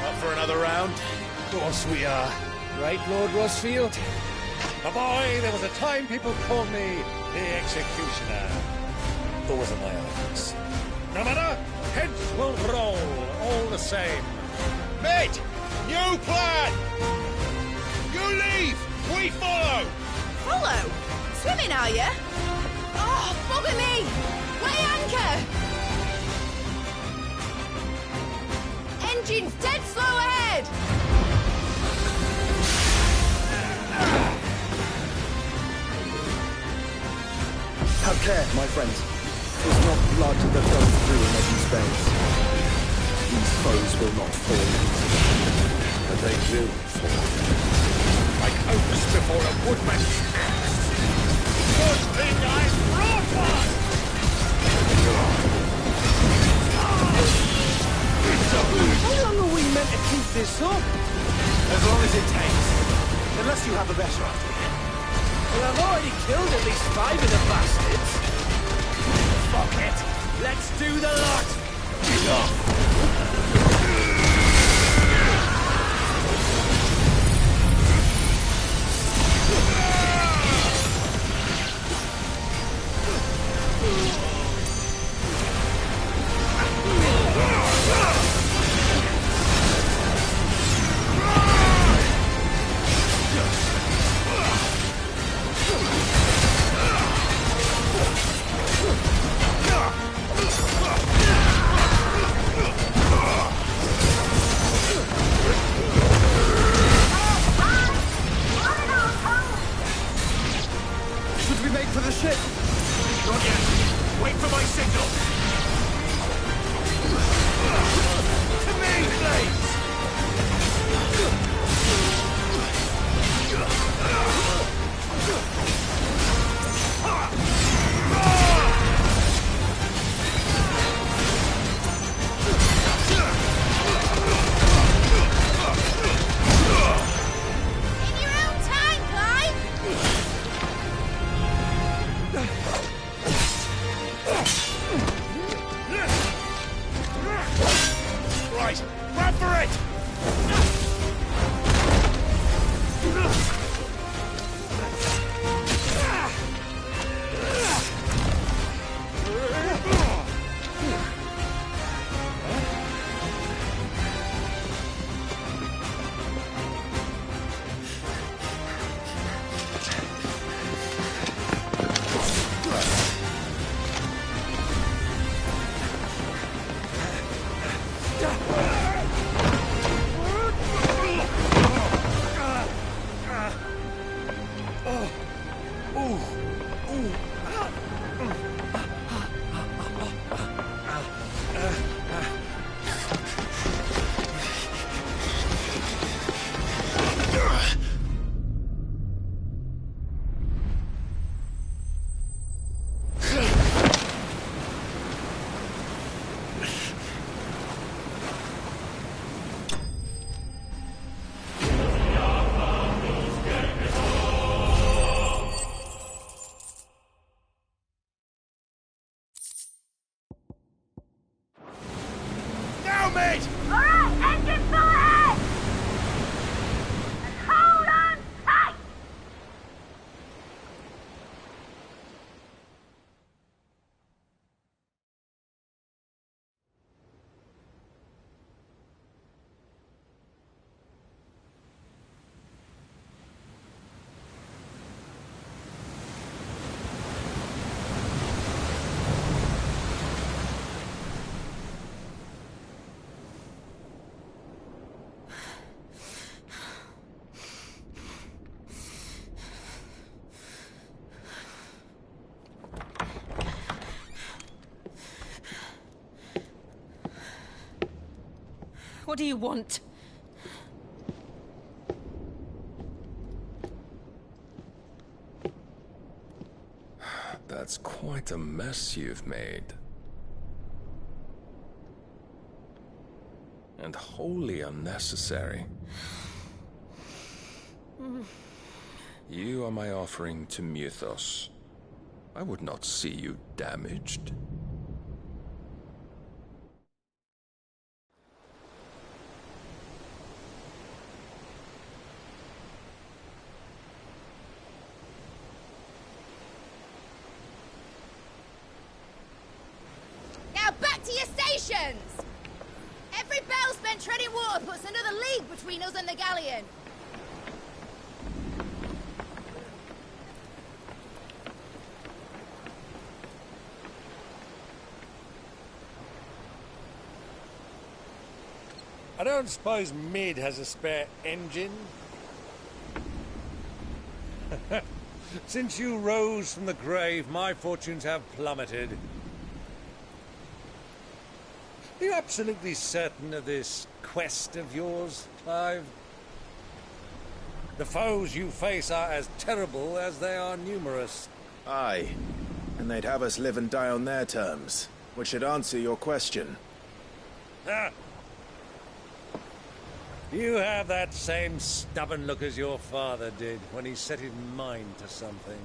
Up for another round? Of course we are. Right, Lord Rosfield? My boy, there was a time people called me the Executioner. Those are my orders. No matter, heads will roll, all the same. Mate! New plan! You leave! We follow! Follow? Swimming, are you? Oh, bugger me! Weigh anchor! Engine's dead slow ahead! Have care, my friends. 'Tis not blood that goes through Nevin's veins. These foes will not fall easily, but they will fall. Like opus before a woodman's axe. Good thing I brought one! How long are we meant to keep this up? As long as it takes. Unless you have a better idea. Well, I've already killed at least 5 of the bastards. Fuck it. Let's do the lot. Should we make for the ship? Not yet. Wait for my signal. To me, please! In your own time, Clive! Right, grab for it! Now, mate! All right, engine full ahead! And hold on tight! What do you want? That's quite a mess you've made. And wholly unnecessary. You are my offering to Mythos. I would not see you damaged. Now back to your stations! Every bell spent treading water puts another league between us and the galleon. I don't suppose Mid has a spare engine? Since you rose from the grave, my fortunes have plummeted. Are you absolutely certain of this quest of yours, Clive? The foes you face are as terrible as they are numerous. Aye, and they'd have us live and die on their terms, which should answer your question. Ah. You have that same stubborn look as your father did when he set his mind to something.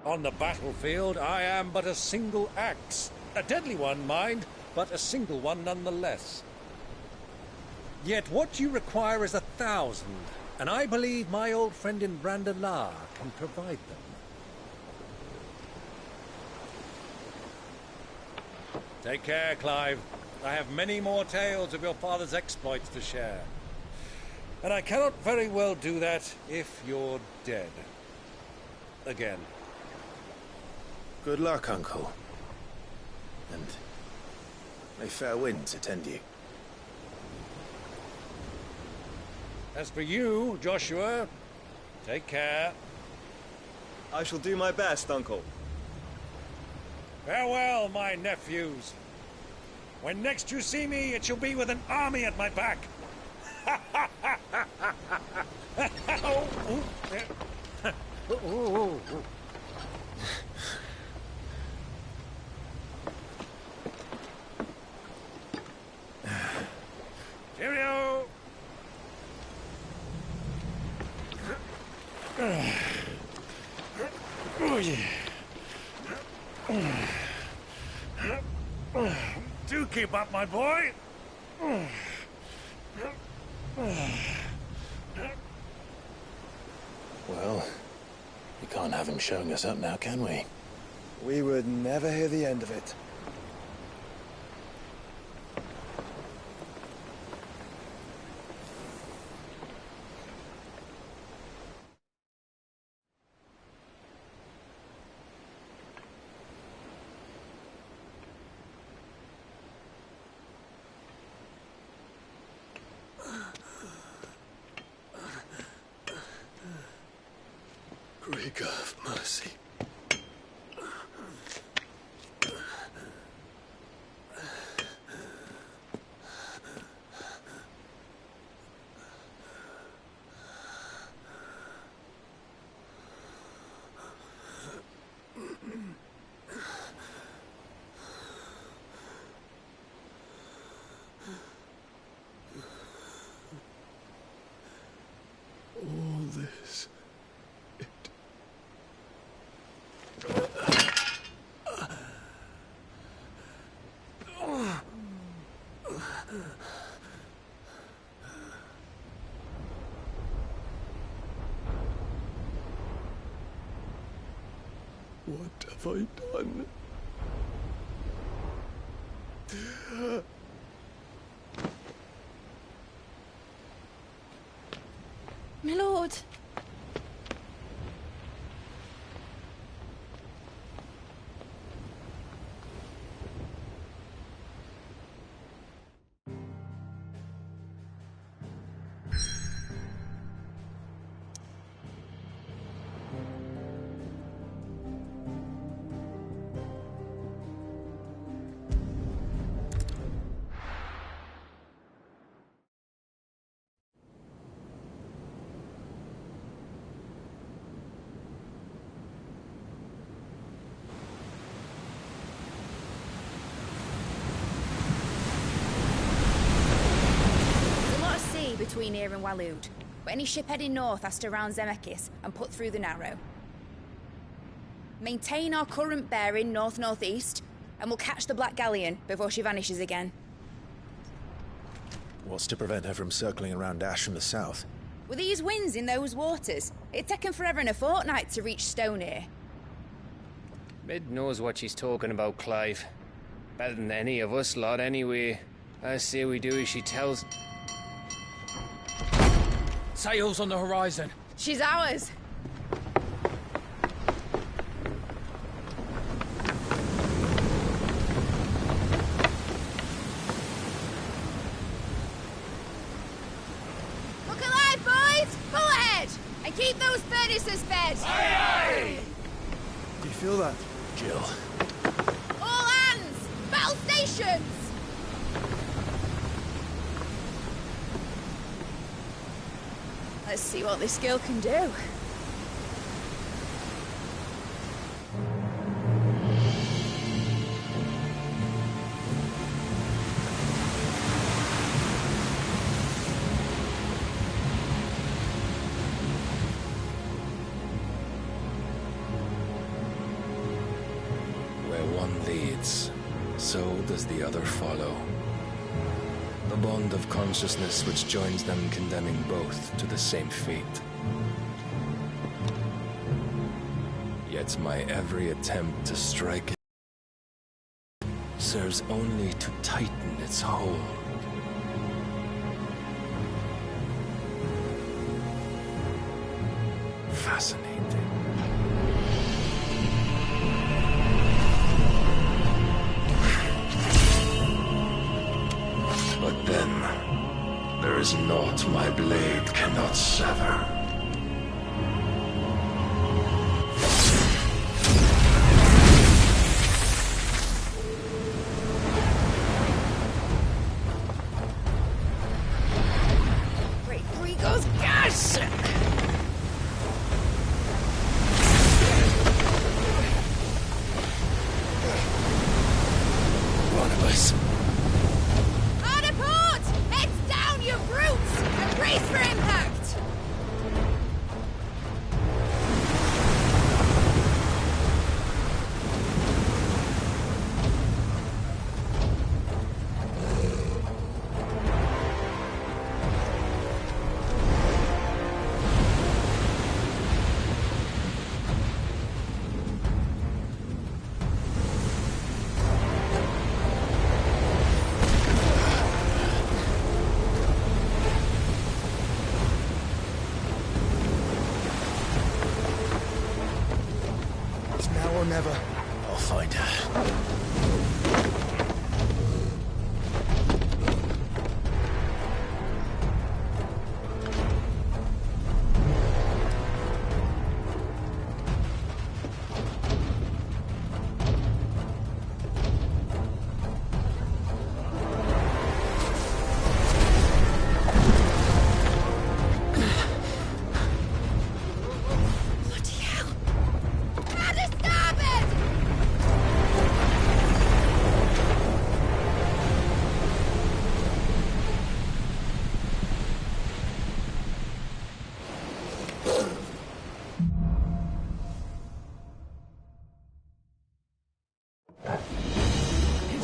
On the battlefield, I am but a single axe. A deadly one, mind, but a single one nonetheless. Yet what you require is 1,000, and I believe my old friend in Brandalar can provide them. Take care, Clive. I have many more tales of your father's exploits to share. And I cannot very well do that if you're dead. Again. Good luck, Uncle. And may fair winds attend you. As for you, Joshua, take care. I shall do my best, Uncle. Farewell, my nephews. When next you see me, it shall be with an army at my back. Cheerio! Oh, yeah. Do keep up, my boy. Well, we can't have him showing us up now, can we? We would never hear the end of it. Speak of mercy. All this. What have I done? My lord. Between here and Waloed, but any ship heading north has to round Zemeckis and put through the Narrow. Maintain our current bearing north-northeast, and we'll catch the Black Galleon before she vanishes again. What's to prevent her from circling around Ash from the south? With these winds in those waters, it'd taken forever and a fortnight to reach Stonehenge. Mid knows what she's talking about, Clive. Better than any of us lot, anyway. I say we do as she tells. Sails on the horizon. She's ours. Look alive, boys! Pull ahead! And keep those furnaces fed! Aye, aye! Do you feel that, Jill? All hands! Battle stations! Let's see what this girl can do. Where one leads, so does the other follow. The bond of consciousness which joins them, condemning both to the same fate. Yet my every attempt to strike it serves only to tighten its hold. Fascinating. But then, there is naught my blade cannot sever. Great Grigo's gas! One of us. You brutes! And brace for impact!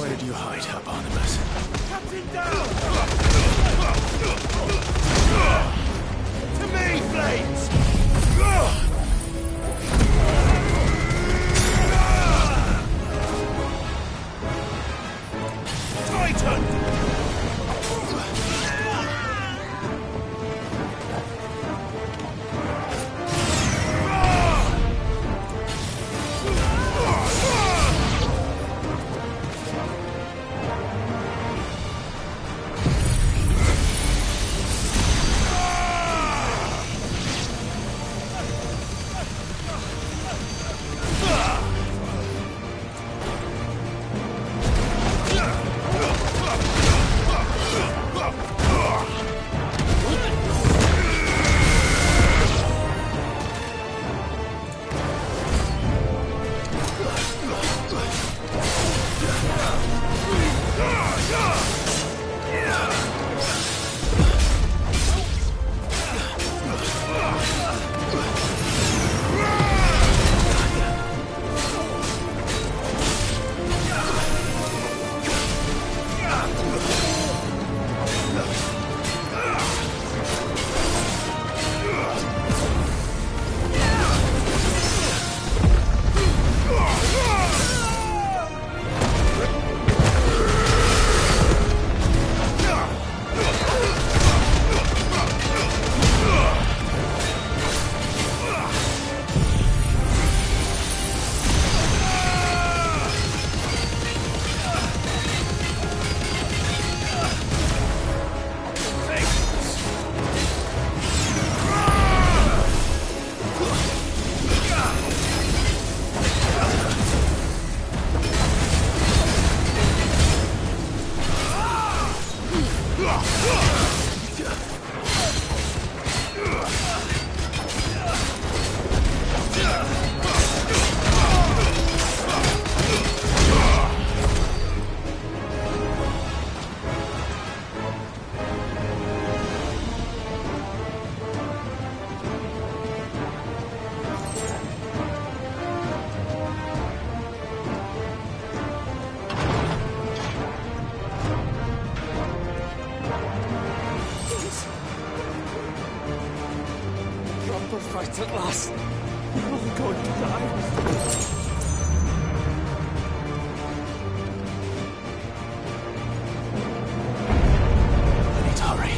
Where did you hide, Herr Barnabas? Captain down! To me, Flames! Titan! At last. We're all going to die. I need to hurry.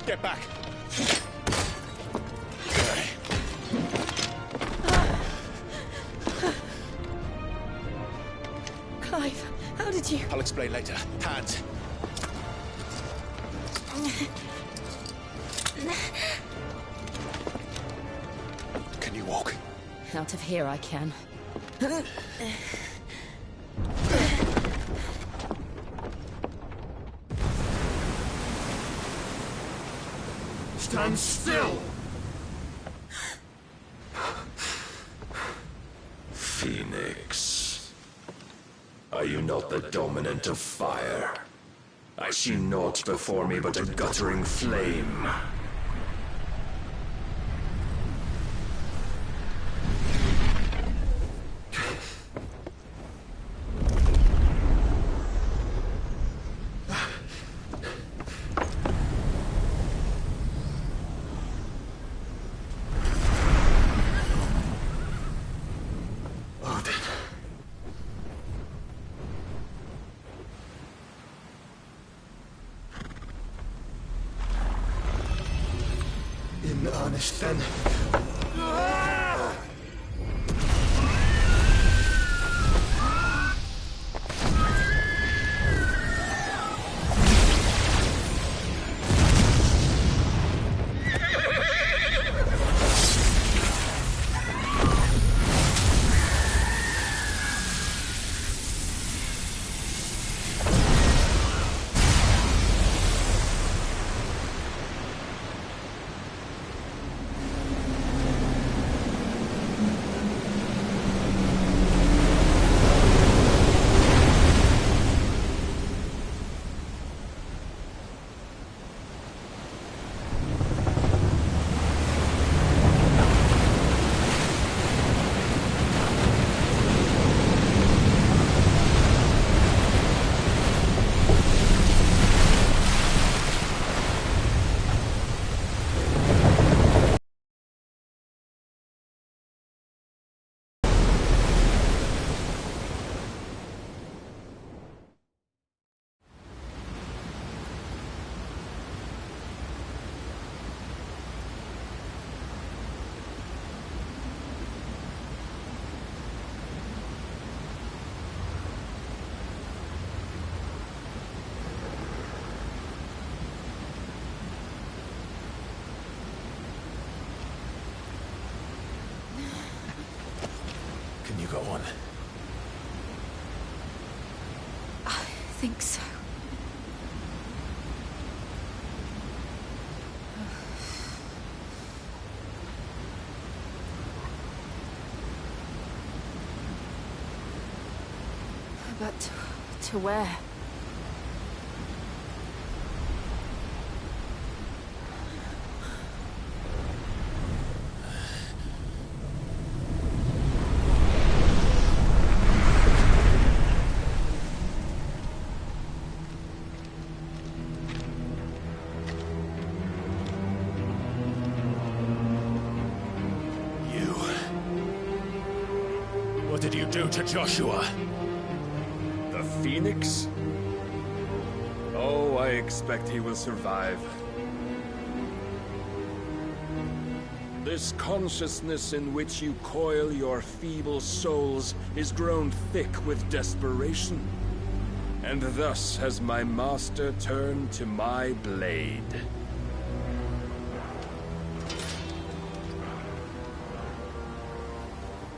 Get back! Clive, how did you... I'll explain later. Hands. Can you walk? Out of here I can. Stand still! Phoenix. Are you not the dominant of fire? I see naught before me but a guttering flame. In earnest, then. Can you go on? I think so. But to where? What did you do to Joshua? The Phoenix? Oh, I expect he will survive. This consciousness in which you coil your feeble souls is grown thick with desperation. And thus has my master turned to my blade.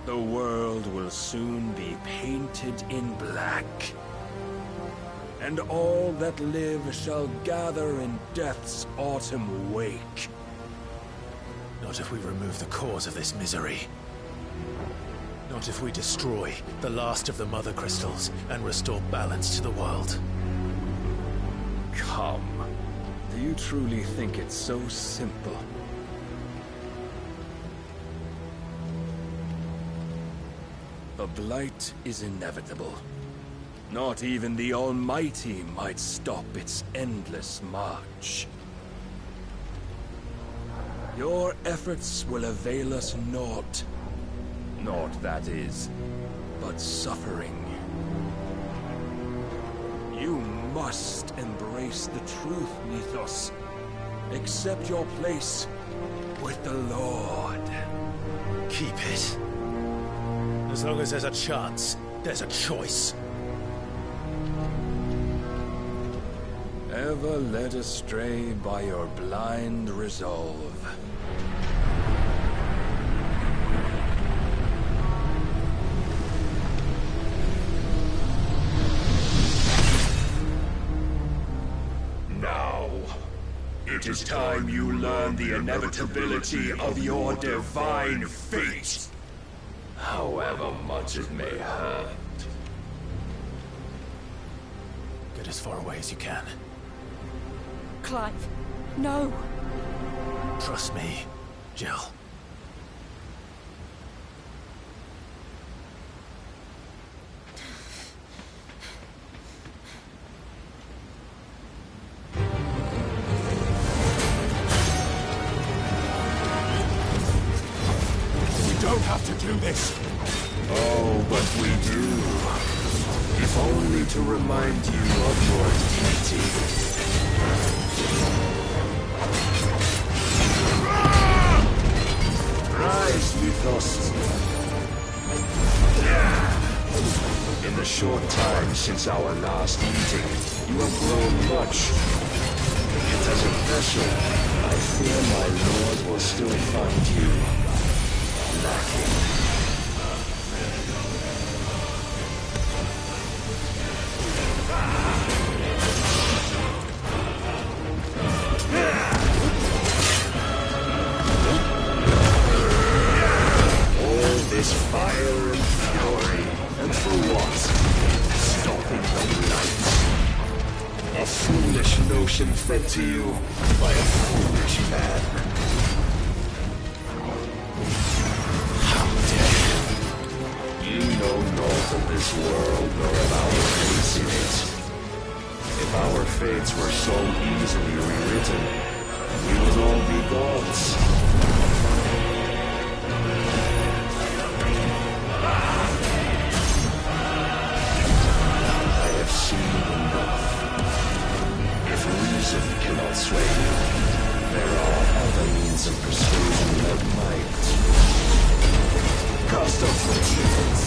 The world will soon be painted in black. And all that live shall gather in death's autumn wake. Not if we remove the cause of this misery. Not if we destroy the last of the Mother Crystals and restore balance to the world. Come. you truly think it's so simple? The Blight is inevitable. Not even the Almighty might stop its endless march. Your efforts will avail us naught. Naught, that is, but suffering. You must embrace the truth, Mythos. Accept your place with the Lord. Keep it. As long as there's a chance, there's a choice. Ever led astray by your blind resolve. Now, it is time you learn the inevitability of your divine fate, however much it may hurt. Get as far away as you can. Clive, no. Trust me, Jill. We don't have to do this. Oh, but we do. If only to remind you of your deity. Rise, Mythos. In the short time since our last meeting, you have grown much. Yet as a vessel, I fear my lord will still find you lacking. This fire and fury, and for what? Stopping the light. A foolish notion fed to you by a foolish man. How dare you? You know naught of this world nor of our fates in it. If our fates were so easily rewritten, we would all be gods. Seen enough. If reason cannot sway you, there are other means of persuasion that might. Cast afflictions.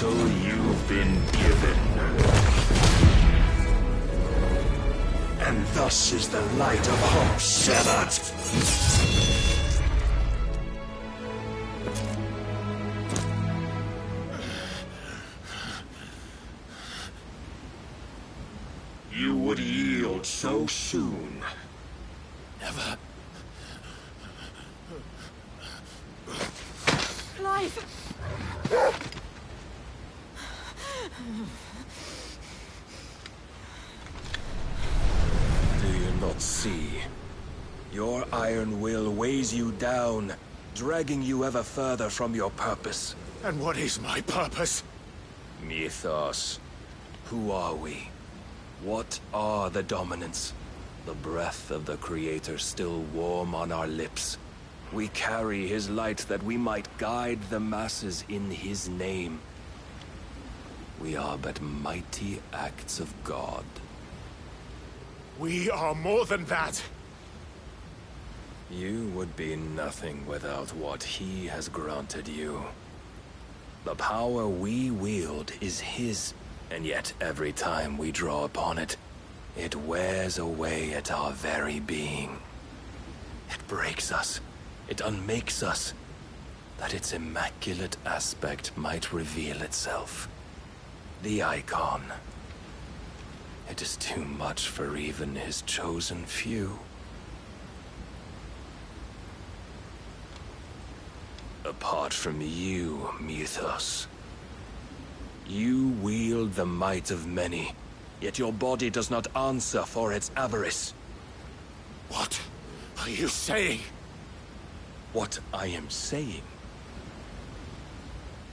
You've been given. And thus is the light of hope severed. You would yield so soon. Never. Clive! Do you not see? Your iron will weighs you down, dragging you ever further from your purpose. And what is my purpose? Mythos. Who are we? What are the dominants? The breath of the Creator still warm on our lips. We carry his light that we might guide the masses in his name. We are but mighty acts of God. We are more than that. You would be nothing without what he has granted you. The power we wield is his, and yet every time we draw upon it, it wears away at our very being. It breaks us. It unmakes us, that its immaculate aspect might reveal itself. The icon. It is too much for even his chosen few. Apart from you, Mythos. You wield the might of many, yet your body does not answer for its avarice. What are you saying? What I am saying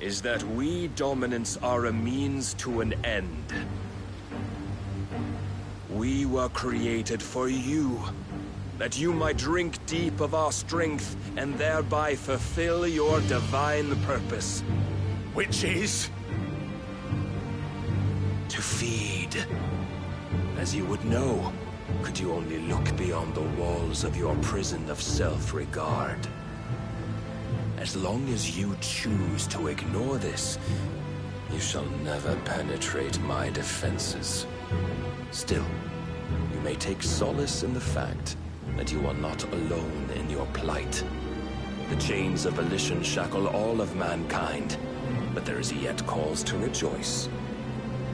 is that we dominants are a means to an end. We were created for you, that you might drink deep of our strength and thereby fulfill your divine purpose. Which is? To feed. As you would know, could you only look beyond the walls of your prison of self-regard. As long as you choose to ignore this, you shall never penetrate my defenses. Still, you may take solace in the fact that you are not alone in your plight. The chains of volition shackle all of mankind, but there is yet cause to rejoice.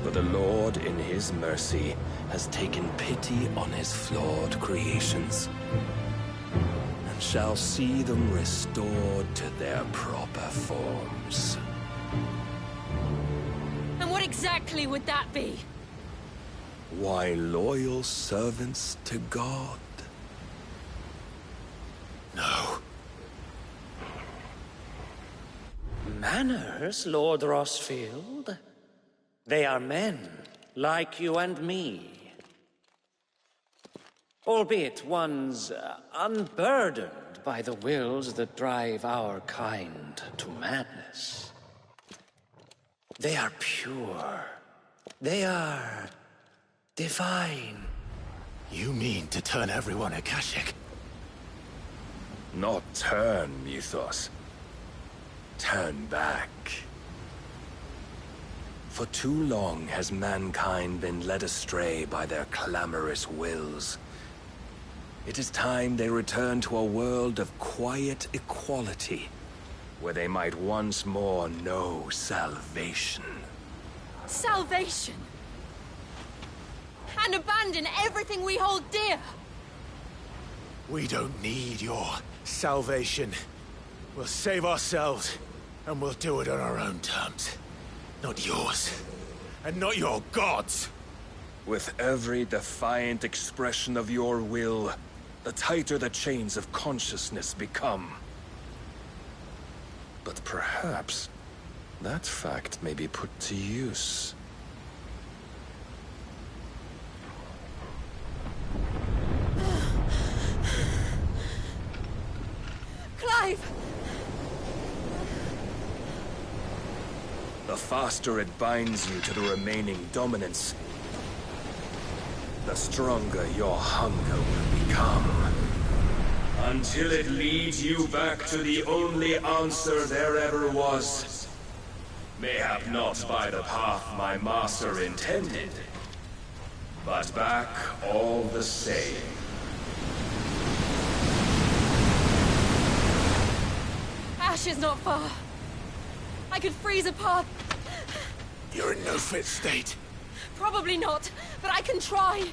For the Lord, in his mercy, has taken pity on his flawed creations, and shall see them restored to their proper forms. And what exactly would that be? Why, loyal servants to God. No. Manners, Lord Rosfield? They are men, like you and me. Albeit ones unburdened by the wills that drive our kind to madness. They are pure. They are divine. You mean to turn everyone Akashic? Not turn, Mythos. Turn back. For too long has mankind been led astray by their clamorous wills. It is time they return to a world of quiet equality, where they might once more know salvation. Salvation? And abandon everything we hold dear? We don't need your salvation. We'll save ourselves, and we'll do it on our own terms. Not yours. And not your gods! With every defiant expression of your will, the tighter the chains of consciousness become. But perhaps that fact may be put to use. Clive! The faster it binds you to the remaining dominance, the stronger your hunger will become. Until it leads you back to the only answer there ever was. Mayhap not by the path my master intended, but back all the same. Ash is not far. I could freeze a path. You're in no fit state. Probably not, but I can try.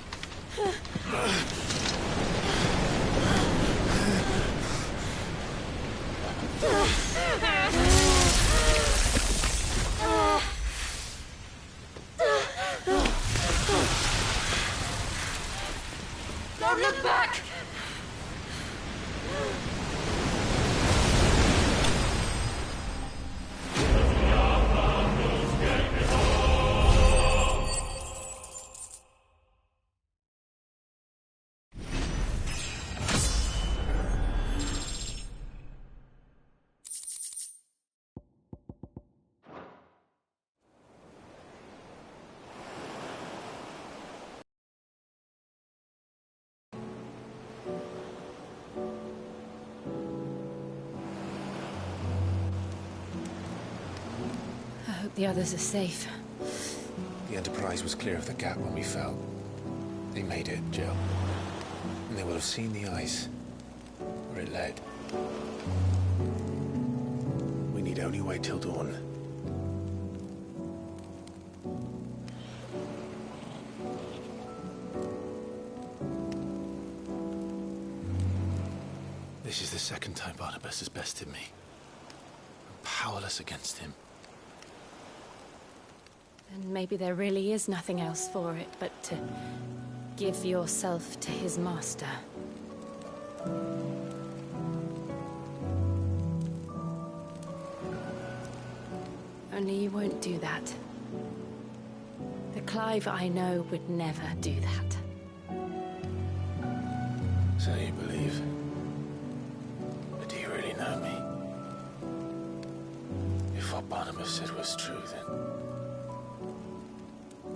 Don't look back! hope the others are safe. The Enterprise was clear of the gap when we fell. They made it, Jill. And they will have seen the ice where it led. We need only wait till dawn. This is the second time Barnabas has bested me. I'm powerless against him. Then maybe there really is nothing else for it but to give yourself to his master. Only you won't do that. The Clive I know would never do that. So you believe? But do you really know me? If what Barnabas said was true, then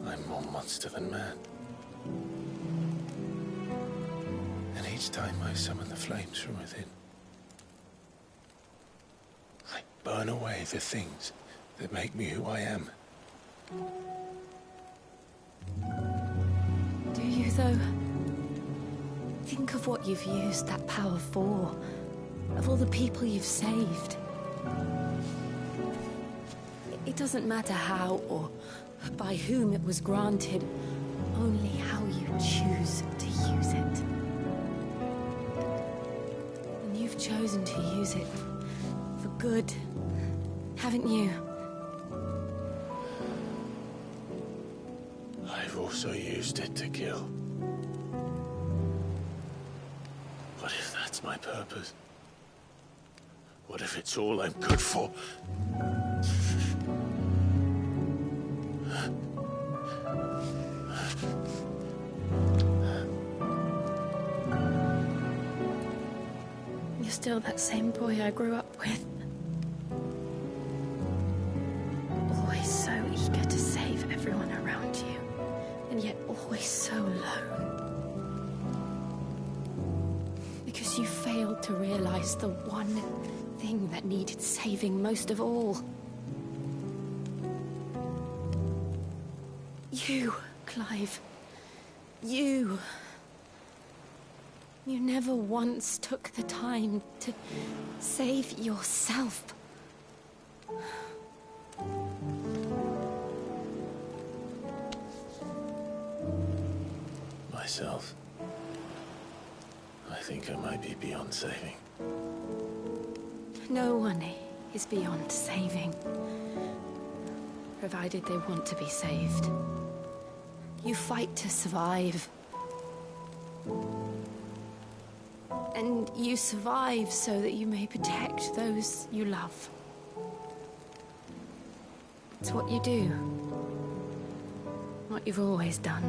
I'm more monster than man. And each time I summon the flames from within, I burn away the things that make me who I am. Do you, though? Think of what you've used that power for. Of all the people you've saved. It doesn't matter how or by whom it was granted, only how you choose to use it. And you've chosen to use it for good, haven't you? I've also used it to kill. What if that's my purpose? What if it's all I'm good for? You're still that same boy I grew up with. Always so eager to save everyone around you, and yet always so alone. Because you failed to realize the one thing that needed saving most of all. You, Clive. You. You never once took the time to save yourself. Myself? I think I might be beyond saving. No one is beyond saving. Provided they want to be saved. You fight to survive. And you survive so that you may protect those you love. It's what you do. What you've always done.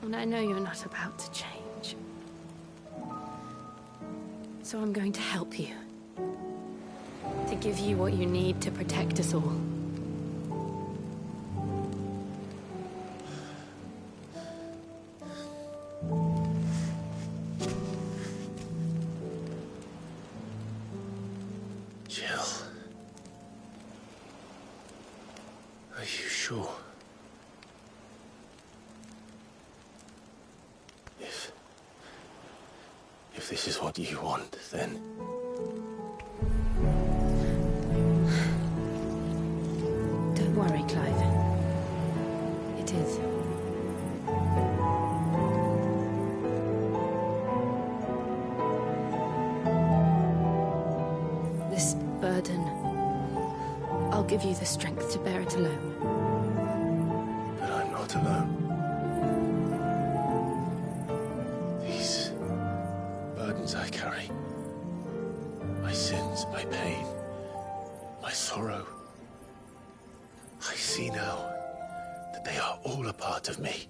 And I know you're not about to change. So I'm going to help you. To give you what you need to protect us all. Jill. Are you sure? If this is what you want, then... Don't worry, Clive. It is. This burden, I'll give you the strength to bear it alone. But I'm not alone. These burdens I carry, my sins, my pain, my sorrow, I see now that they are all a part of me.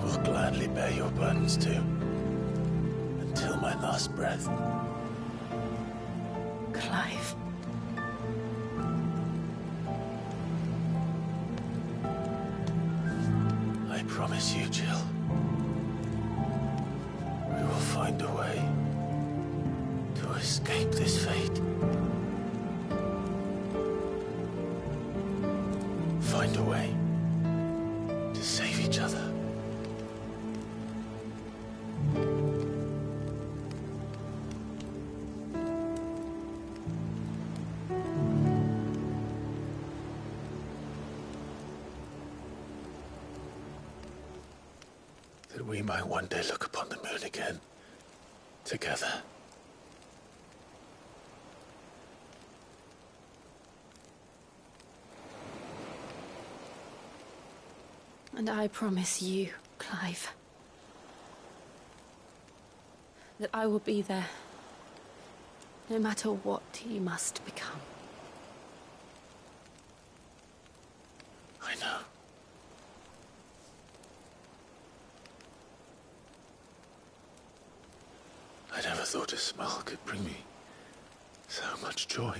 will gladly bear your burdens too, until my last breath. Clive. I promise you, Jill, we will find a way to escape this fate. Find a way to save each other. That we might one day look upon the moon again, together. And I promise you, Clive, that I will be there, no matter what you must become. I know. I never thought a smile could bring me so much joy.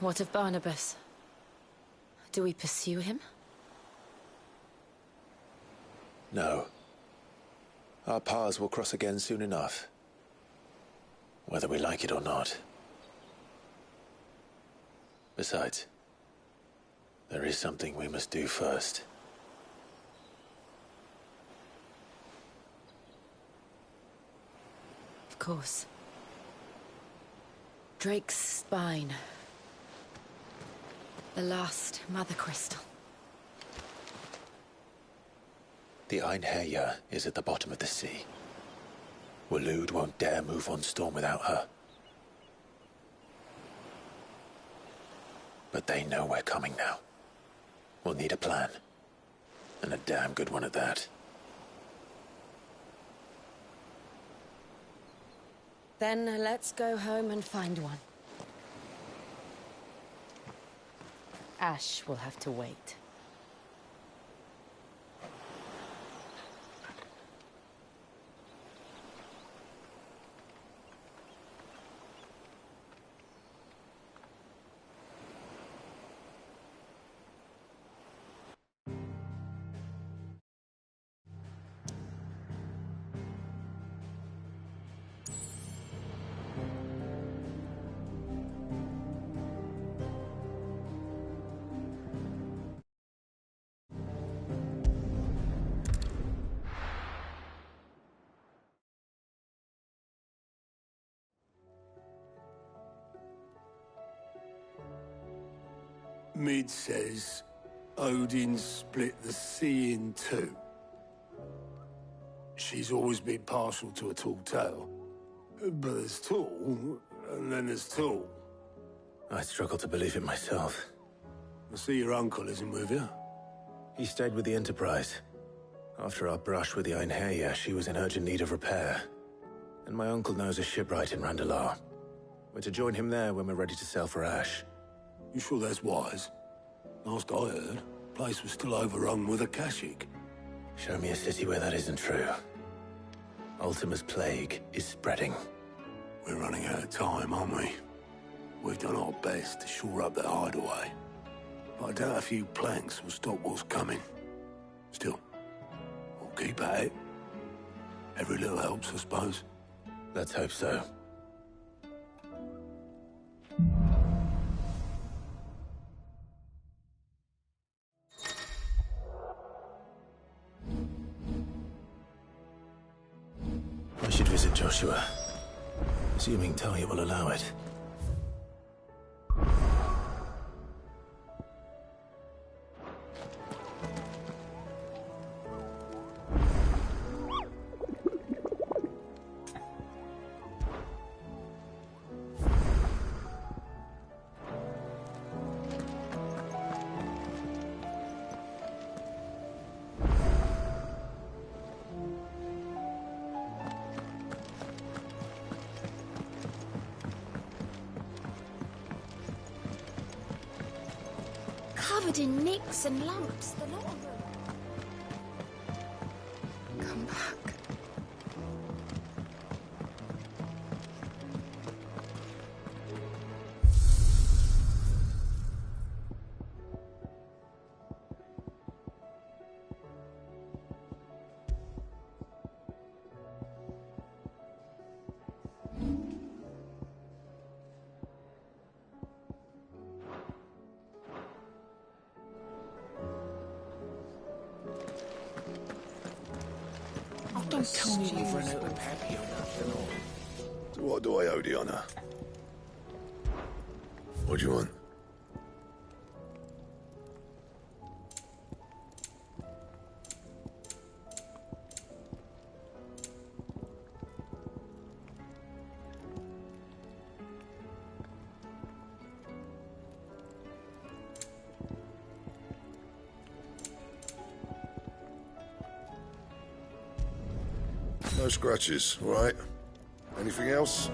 What of Barnabas? Do we pursue him? No. Our paths will cross again soon enough. Whether we like it or not. Besides, there is something we must do first. Of course. Drake's spine. The last Mother Crystal. The Einherja is at the bottom of the sea. Waloed won't dare move on Storm without her. But they know we're coming now. We'll need a plan. And a damn good one at that. Then let's go home and find one. Ash will have to wait. Mid says Odin split the sea in two. She's always been partial to a tall tale. But there's tall, and then there's tall. I struggle to believe it myself. I see your uncle isn't with you. He stayed with the Enterprise. After our brush with the Einherja, she was in urgent need of repair. And my uncle knows a shipwright in Randalar. We're to join him there when we're ready to sail for Ash. You sure that's wise? Last I heard, the place was still overrun with Akashic. Show me a city where that isn't true. Ultima's plague is spreading. We're running out of time, aren't we? We've done our best to shore up that hideaway. But I doubt a few planks will stop what's coming. Still, we'll keep at it. Every little helps, I suppose. Let's hope so. I should visit Joshua, assuming Talia will allow it. Covered in nicks and lumps, the lot of them. Come back. Don't tell me you've run out of Peppy or nothing. So what do I owe the honor? What do you want? No scratches, all right? Anything else?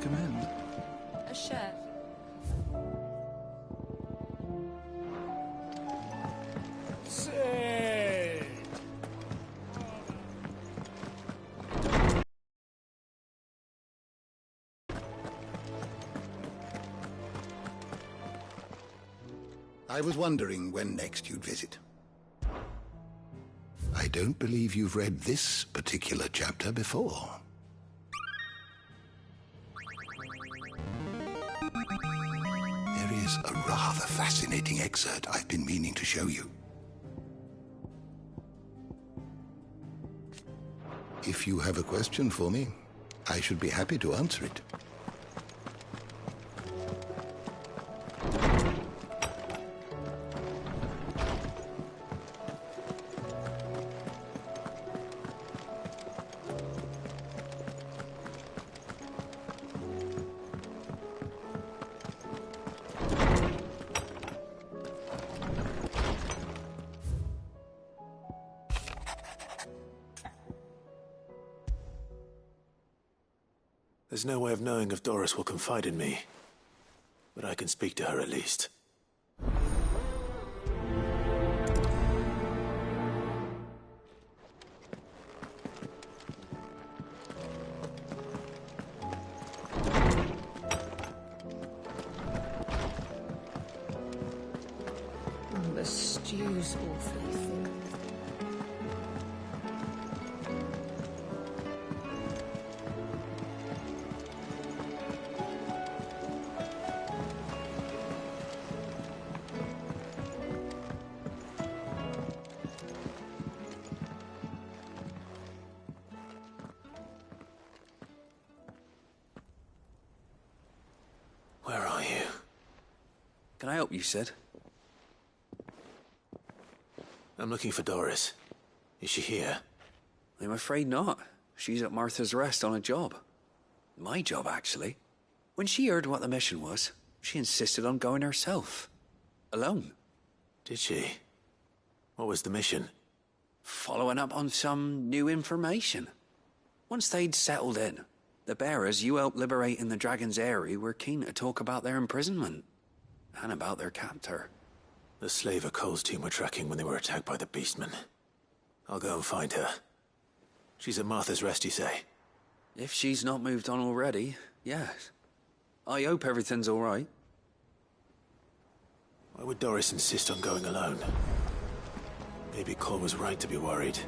recommend? A chef. Say! I was wondering when next you'd visit. I don't believe you've read this particular chapter before. There is a rather fascinating excerpt I've been meaning to show you. If you have a question for me, I should be happy to answer it. There's no way of knowing if Doris will confide in me, but I can speak to her at least. The stew's awfully thick. Where are you? Can I help you, Sid? I'm looking for Doris. Is she here? I'm afraid not. She's at Martha's Rest on a job. My job, actually. When she heard what the mission was, she insisted on going herself. Alone. Did she? What was the mission? Following up on some new information. Once they'd settled in, the bearers you helped liberate in the Dragon's Eyrie were keen to talk about their imprisonment. And about their captor. The slaver Cole's team were tracking when they were attacked by the Beastmen. I'll go and find her. She's at Martha's Rest, you say? If she's not moved on already, yes. I hope everything's all right. Why would Doris insist on going alone? Maybe Cole was right to be worried.